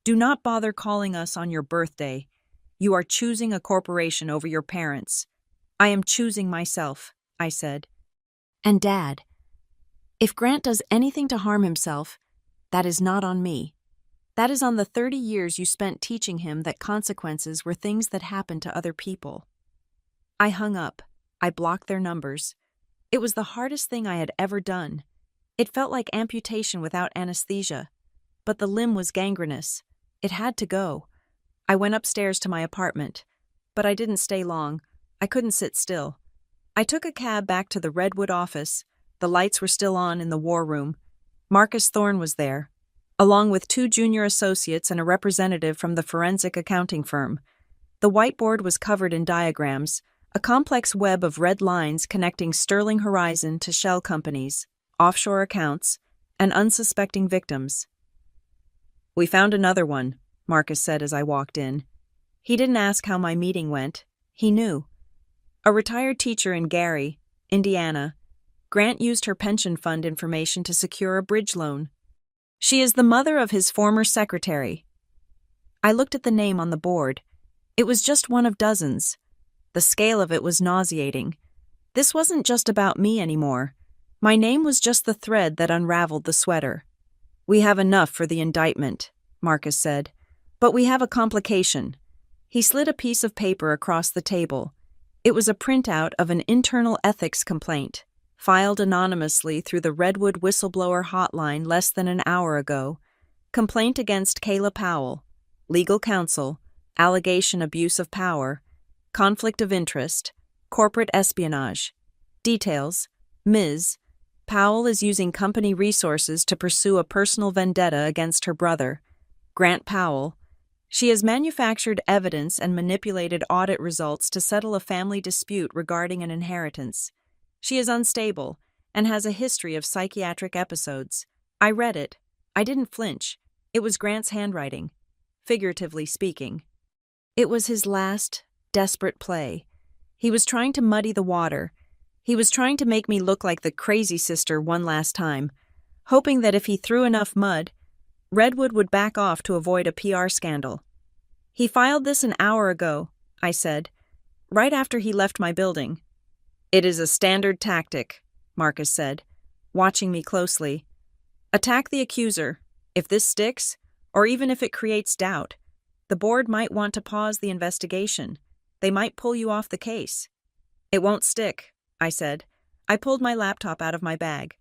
Do not bother calling us on your birthday. You are choosing a corporation over your parents. I am choosing myself, I said. And Dad, if Grant does anything to harm himself, that is not on me. That is on the 30 years you spent teaching him that consequences were things that happened to other people. I hung up. I blocked their numbers. It was the hardest thing I had ever done. It felt like amputation without anesthesia. But the limb was gangrenous. It had to go. I went upstairs to my apartment. But I didn't stay long. I couldn't sit still. I took a cab back to the Redwood office. The lights were still on in the war room. Marcus Thorne was there, along with 2 junior associates and a representative from the forensic accounting firm. The whiteboard was covered in diagrams, a complex web of red lines connecting Sterling Horizon to shell companies, offshore accounts, and unsuspecting victims. We found another one, Marcus said as I walked in. He didn't ask how my meeting went. He knew. A retired teacher in Gary, Indiana. Grant used her pension fund information to secure a bridge loan. She is the mother of his former secretary. I looked at the name on the board. It was just one of dozens. The scale of it was nauseating. This wasn't just about me anymore. My name was just the thread that unraveled the sweater. We have enough for the indictment, Marcus said. But we have a complication. He slid a piece of paper across the table. It was a printout of an internal ethics complaint, filed anonymously through the Redwood whistleblower hotline less than an hour ago. Complaint against Kayla Powell. Legal counsel. Allegation abuse of power. Conflict of interest. Corporate espionage. Details. Ms. Powell is using company resources to pursue a personal vendetta against her brother, Grant Powell. She has manufactured evidence and manipulated audit results to settle a family dispute regarding an inheritance. She is unstable and has a history of psychiatric episodes. I read it. I didn't flinch. It was Grant's handwriting, figuratively speaking. It was his last, desperate play. He was trying to muddy the water. He was trying to make me look like the crazy sister one last time, hoping that if he threw enough mud, Redwood would back off to avoid a PR scandal. He filed this an hour ago, I said, right after he left my building. It is a standard tactic, Marcus said, watching me closely. Attack the accuser. If this sticks, or even if it creates doubt, the board might want to pause the investigation. They might pull you off the case. It won't stick, I said. I pulled my laptop out of my bag.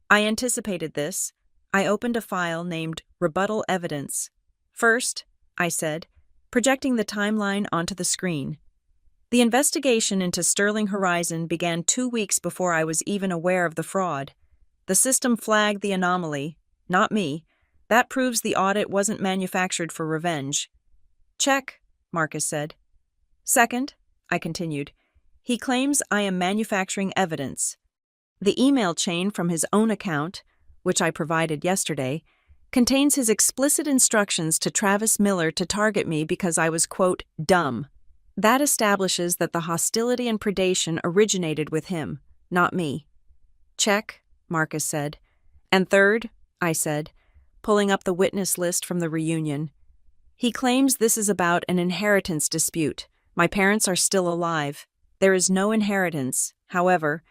I anticipated this. I opened a file named Rebuttal Evidence. First, I said, projecting the timeline onto the screen. The investigation into Sterling Horizon began 2 weeks before I was even aware of the fraud. The system flagged the anomaly, not me. That proves the audit wasn't manufactured for revenge. Check, Marcus said. Second, I continued, he claims I am manufacturing evidence. The email chain from his own account, which I provided yesterday, contains his explicit instructions to Travis Miller to target me because I was, quote, dumb. That establishes that the hostility and predation originated with him, not me. Check, Marcus said. And third, I said, pulling up the witness list from the reunion, he claims this is about an inheritance dispute. My parents are still alive. There is no inheritance. However,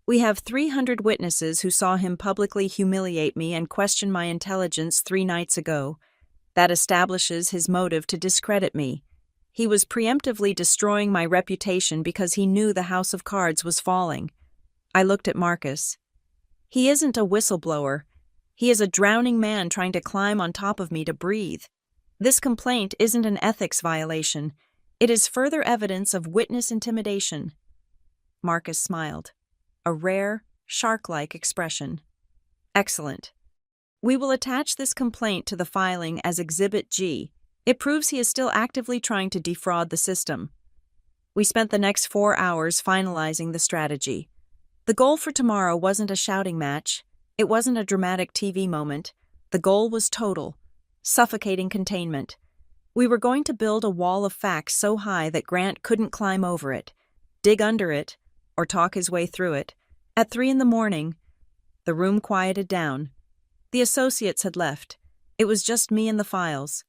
we have 300 witnesses who saw him publicly humiliate me and question my intelligence 3 nights ago. That establishes his motive to discredit me. He was preemptively destroying my reputation because he knew the house of cards was falling. I looked at Marcus. He isn't a whistleblower. He is a drowning man trying to climb on top of me to breathe. This complaint isn't an ethics violation. It is further evidence of witness intimidation. Marcus smiled. A rare, shark-like expression. Excellent. We will attach this complaint to the filing as Exhibit G. It proves he is still actively trying to defraud the system. We spent the next 4 hours finalizing the strategy. The goal for tomorrow wasn't a shouting match. It wasn't a dramatic TV moment. The goal was total, suffocating containment. We were going to build a wall of facts so high that Grant couldn't climb over it, dig under it, or talk his way through it. At 3 a.m, the room quieted down. The associates had left. It was just me and the files.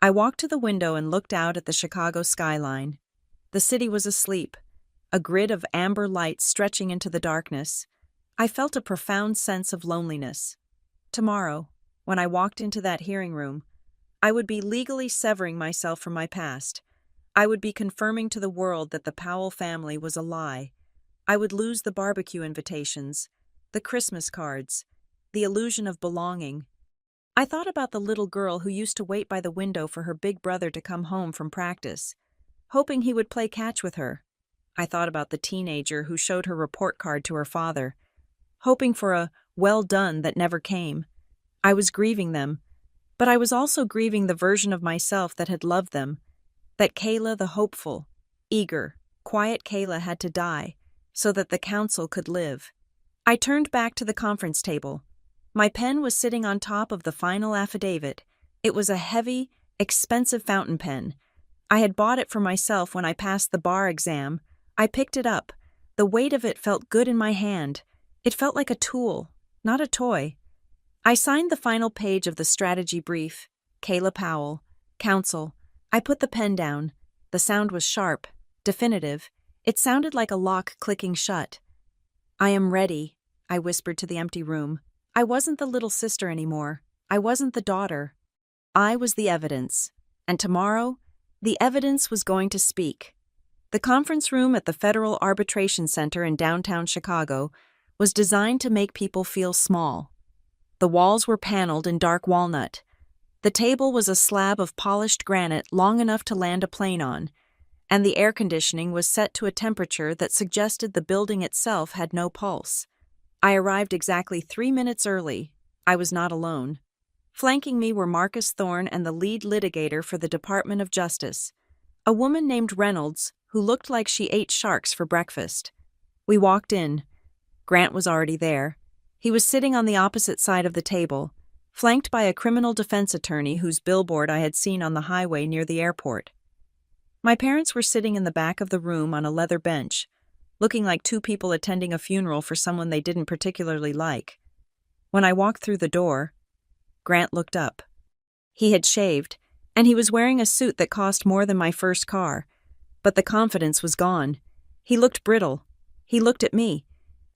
I walked to the window and looked out at the Chicago skyline. The city was asleep, a grid of amber light stretching into the darkness. I felt a profound sense of loneliness. Tomorrow, when I walked into that hearing room, I would be legally severing myself from my past. I would be confirming to the world that the Powell family was a lie. I would lose the barbecue invitations, the Christmas cards, the illusion of belonging. I thought about the little girl who used to wait by the window for her big brother to come home from practice, hoping he would play catch with her. I thought about the teenager who showed her report card to her father, hoping for a well done that never came. I was grieving them, but I was also grieving the version of myself that had loved them, that Kayla, the hopeful, eager, quiet Kayla, had to die so that the counsel could live. I turned back to the conference table. My pen was sitting on top of the final affidavit. It was a heavy, expensive fountain pen. I had bought it for myself when I passed the bar exam. I picked it up. The weight of it felt good in my hand. It felt like a tool, not a toy. I signed the final page of the strategy brief. Kayla Powell, Counsel. I put the pen down. The sound was sharp, definitive. It sounded like a lock clicking shut. I am ready, I whispered to the empty room. I wasn't the little sister anymore. I wasn't the daughter. I was the evidence. And tomorrow, the evidence was going to speak. The The conference room at the Federal Arbitration Center in downtown Chicago was designed to make people feel small. The walls were paneled in dark walnut. The table was a slab of polished granite long enough to land a plane on, and the air conditioning was set to a temperature that suggested the building itself had no pulse. I arrived exactly 3 minutes early. I was not alone. Flanking me were Marcus Thorne and the lead litigator for the Department of Justice, a woman named Reynolds who looked like she ate sharks for breakfast. We walked in. Grant was already there. He was sitting on the opposite side of the table, flanked by a criminal defense attorney whose billboard I had seen on the highway near the airport. My parents were sitting in the back of the room on a leather bench, looking like two people attending a funeral for someone they didn't particularly like. When I walked through the door, Grant looked up. He had shaved, and he was wearing a suit that cost more than my first car, but the confidence was gone. He looked brittle. He looked at me,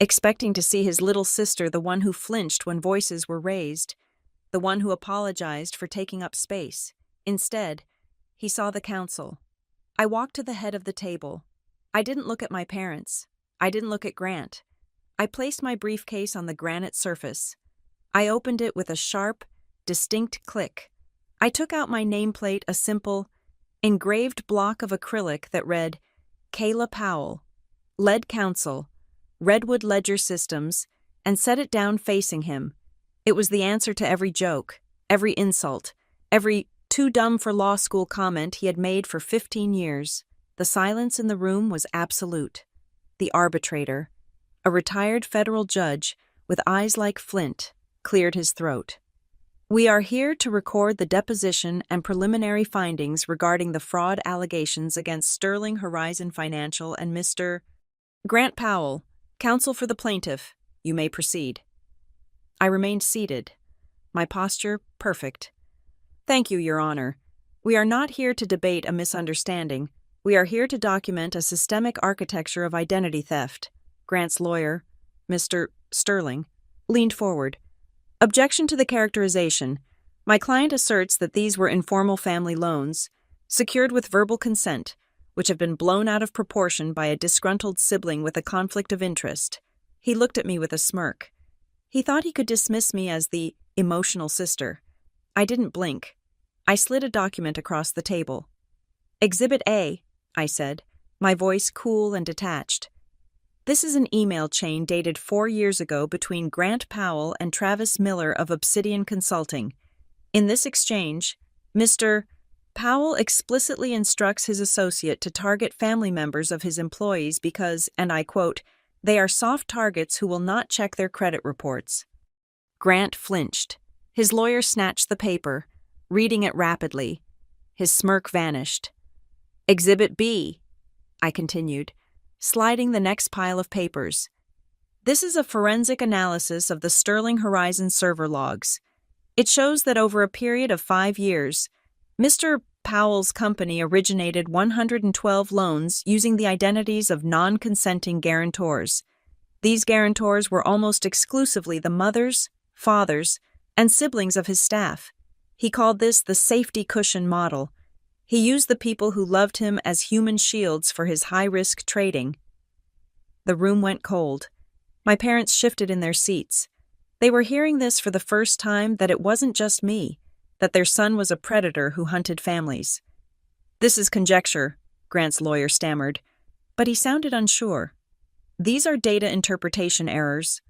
expecting to see his little sister, the one who flinched when voices were raised, the one who apologized for taking up space. Instead, he saw the counsel. I walked to the head of the table. I didn't look at my parents. I didn't look at Grant. I placed my briefcase on the granite surface. I opened it with a sharp, distinct click. I took out my nameplate, a simple, engraved block of acrylic that read, Kayla Powell, Lead Counsel, Redwood Ledger Systems, and set it down facing him. It was the answer to every joke, every insult, every too dumb for law school comment he had made for 15 years. The silence in the room was absolute. The arbitrator, a retired federal judge with eyes like flint, cleared his throat. We are here to record the deposition and preliminary findings regarding the fraud allegations against Sterling Horizon Financial and Mr. Grant Powell, counsel for the plaintiff. You may proceed. I remained seated, my posture perfect. Thank you, Your Honor. We are not here to debate a misunderstanding. We are here to document a systemic architecture of identity theft. Grant's lawyer, Mr. Sterling, leaned forward. Objection to the characterization. My client asserts that these were informal family loans, secured with verbal consent, which have been blown out of proportion by a disgruntled sibling with a conflict of interest. He looked at me with a smirk. He thought he could dismiss me as the emotional sister. I didn't blink. I slid a document across the table. Exhibit A, I said, my voice cool and detached. This is an email chain dated 4 years ago between Grant Powell and Travis Miller of Obsidian Consulting. In this exchange, Mr. Powell explicitly instructs his associate to target family members of his employees because, and I quote, they are soft targets who will not check their credit reports. Grant flinched. His lawyer snatched the paper, reading it rapidly. His smirk vanished. Exhibit B, I continued, sliding the next pile of papers. This is a forensic analysis of the Sterling Horizon server logs. It shows that over a period of 5 years, Mr. Powell's company originated 112 loans using the identities of non-consenting guarantors. These guarantors were almost exclusively the mothers, fathers, and siblings of his staff. He called this the safety cushion model. He used the people who loved him as human shields for his high-risk trading. The room went cold. My parents shifted in their seats. They were hearing this for the first time, that it wasn't just me, that their son was a predator who hunted families. This is conjecture, Grant's lawyer stammered, but he sounded unsure. These are data interpretation errors.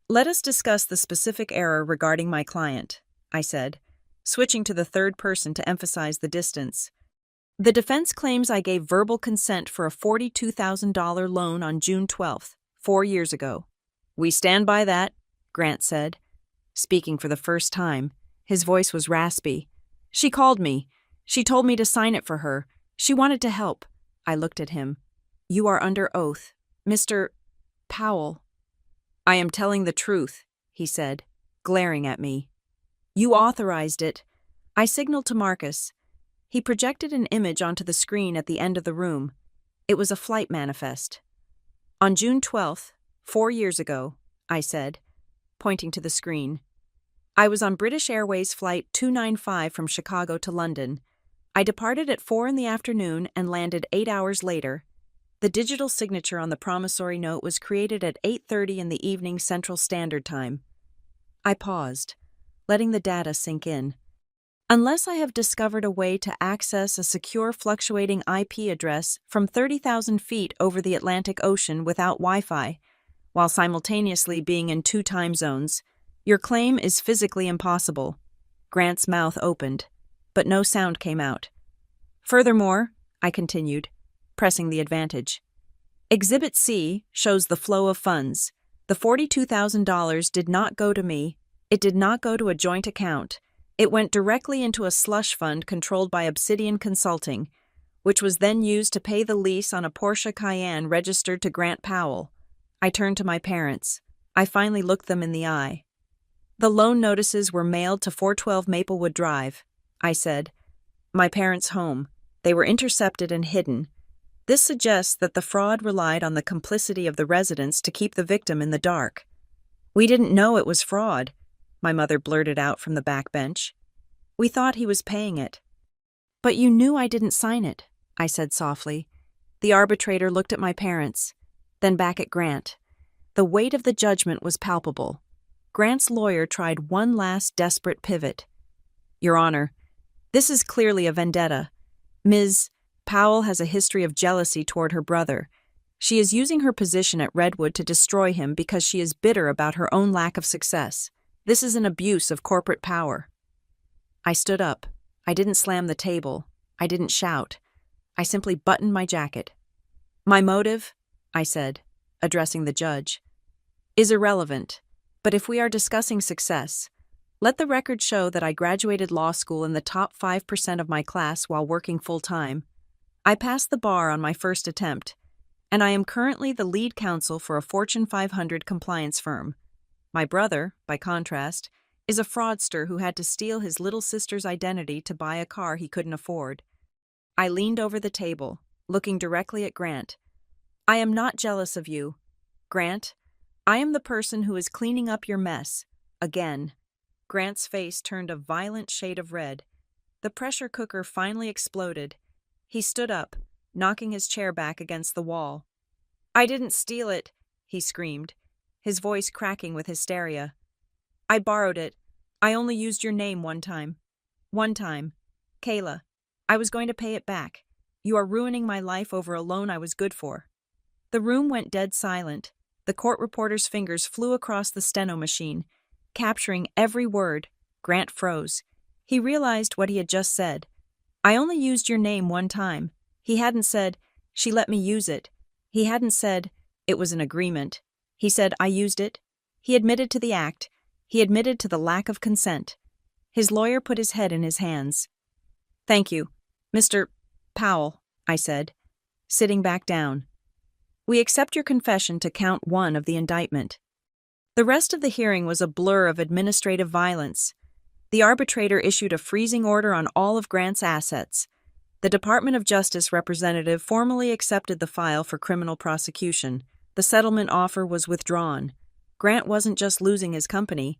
Let us discuss the specific error regarding my client, I said, switching to the third person to emphasize the distance. The defense claims I gave verbal consent for a $42,000 loan on June 12th, 4 years ago. We stand by that, Grant said, speaking for the first time. His voice was raspy. She called me. She told me to sign it for her. She wanted to help. I looked at him. You are under oath. Mr. Powell. I am telling the truth, he said, glaring at me. You authorized it. I signaled to Marcus. He projected an image onto the screen at the end of the room. It was a flight manifest. On June 12th, 4 years ago, I said, pointing to the screen. I was on British Airways Flight 295 from Chicago to London. I departed at 4 in the afternoon and landed 8 hours later. The digital signature on the promissory note was created at 8:30 in the evening Central Standard Time. I paused, letting the data sink in. Unless I have discovered a way to access a secure fluctuating IP address from 30,000 feet over the Atlantic Ocean without Wi-Fi, while simultaneously being in 2 time zones, your claim is physically impossible. Grant's mouth opened, but no sound came out. Furthermore, I continued, pressing the advantage. Exhibit C shows the flow of funds. The $42,000 did not go to me. It did not go to a joint account. It went directly into a slush fund controlled by Obsidian Consulting, which was then used to pay the lease on a Porsche Cayenne registered to Grant Powell. I turned to my parents. I finally looked them in the eye. The loan notices were mailed to 412 Maplewood Drive, I said. My parents' home. They were intercepted and hidden. This suggests that the fraud relied on the complicity of the residents to keep the victim in the dark. We didn't know it was fraud, my mother blurted out from the back bench. We thought he was paying it. But you knew I didn't sign it, I said softly. The arbitrator looked at my parents, then back at Grant. The weight of the judgment was palpable. Grant's lawyer tried one last desperate pivot. Your Honor, this is clearly a vendetta. Ms. Powell has a history of jealousy toward her brother. She is using her position at Redwood to destroy him because she is bitter about her own lack of success. This is an abuse of corporate power. I stood up. I didn't slam the table. I didn't shout. I simply buttoned my jacket. My motive, I said, addressing the judge, is irrelevant. But if we are discussing success, let the record show that I graduated law school in the top 5% of my class while working full-time. I passed the bar on my first attempt, and I am currently the lead counsel for a Fortune 500 compliance firm. My brother, by contrast, is a fraudster who had to steal his little sister's identity to buy a car he couldn't afford. I leaned over the table, looking directly at Grant. I am not jealous of you. Grant, I am the person who is cleaning up your mess. Again. Grant's face turned a violent shade of red. The pressure cooker finally exploded. He stood up, knocking his chair back against the wall. I didn't steal it, he screamed, his voice cracking with hysteria. I borrowed it. I only used your name one time. One time. Kayla. I was going to pay it back. You are ruining my life over a loan I was good for. The room went dead silent. The court reporter's fingers flew across the steno machine, capturing every word. Grant froze. He realized what he had just said. I only used your name one time. He hadn't said, she let me use it. He hadn't said, it was an agreement. He said, I used it. He admitted to the act. He admitted to the lack of consent. His lawyer put his head in his hands. Thank you, Mr. Powell, I said, sitting back down. We accept your confession to count 1 of the indictment. The rest of the hearing was a blur of administrative violence. The arbitrator issued a freezing order on all of Grant's assets. The Department of Justice representative formally accepted the file for criminal prosecution. The settlement offer was withdrawn. Grant wasn't just losing his company.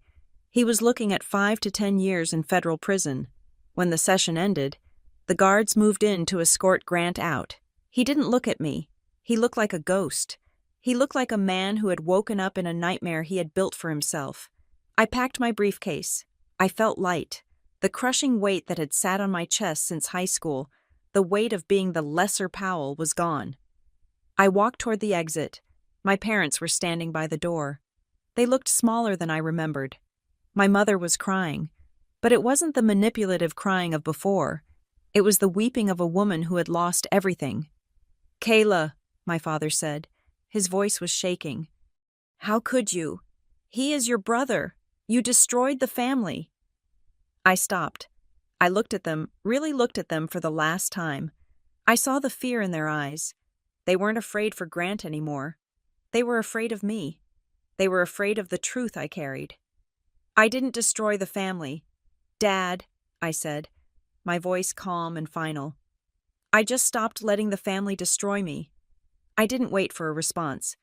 He was looking at 5 to 10 years in federal prison. When the session ended, the guards moved in to escort Grant out. He didn't look at me. He looked like a ghost. He looked like a man who had woken up in a nightmare he had built for himself. I packed my briefcase. I felt light. The crushing weight that had sat on my chest since high school, the weight of being the lesser Powell, was gone. I walked toward the exit. My parents were standing by the door. They looked smaller than I remembered. My mother was crying, but it wasn't the manipulative crying of before. It was the weeping of a woman who had lost everything. Kayla, my father said. His voice was shaking. How could you? He is your brother. You destroyed the family. I stopped. I looked at them, really looked at them for the last time. I saw the fear in their eyes. They weren't afraid for Grant anymore. They were afraid of me. They were afraid of the truth I carried. I didn't destroy the family. Dad, I said, my voice calm and final. I just stopped letting the family destroy me. I didn't wait for a response.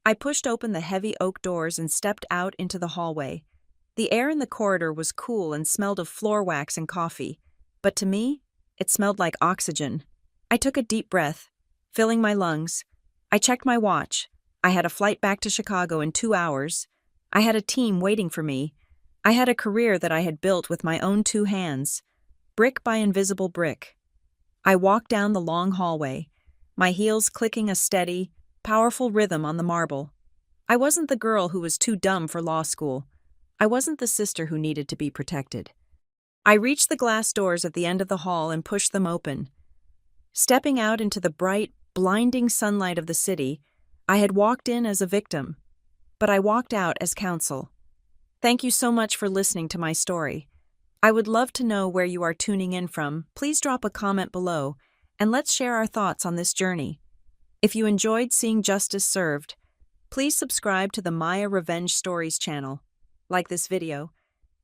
I pushed open the heavy oak doors and stepped out into the hallway. The air in the corridor was cool and smelled of floor wax and coffee, but to me, it smelled like oxygen. I took a deep breath, filling my lungs. I checked my watch. I had a flight back to Chicago in 2 hours. I had a team waiting for me. I had a career that I had built with my own 2 hands, brick by invisible brick. I walked down the long hallway, my heels clicking a steady, powerful rhythm on the marble. I wasn't the girl who was too dumb for law school. I wasn't the sister who needed to be protected. I reached the glass doors at the end of the hall and pushed them open. Stepping out into the bright, blinding sunlight of the city, I had walked in as a victim, but I walked out as counsel. Thank you so much for listening to my story. I would love to know where you are tuning in from. Please drop a comment below, and let's share our thoughts on this journey. If you enjoyed seeing justice served, please subscribe to the Maya Revenge Stories channel, like this video,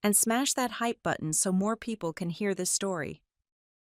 and smash that hype button so more people can hear this story.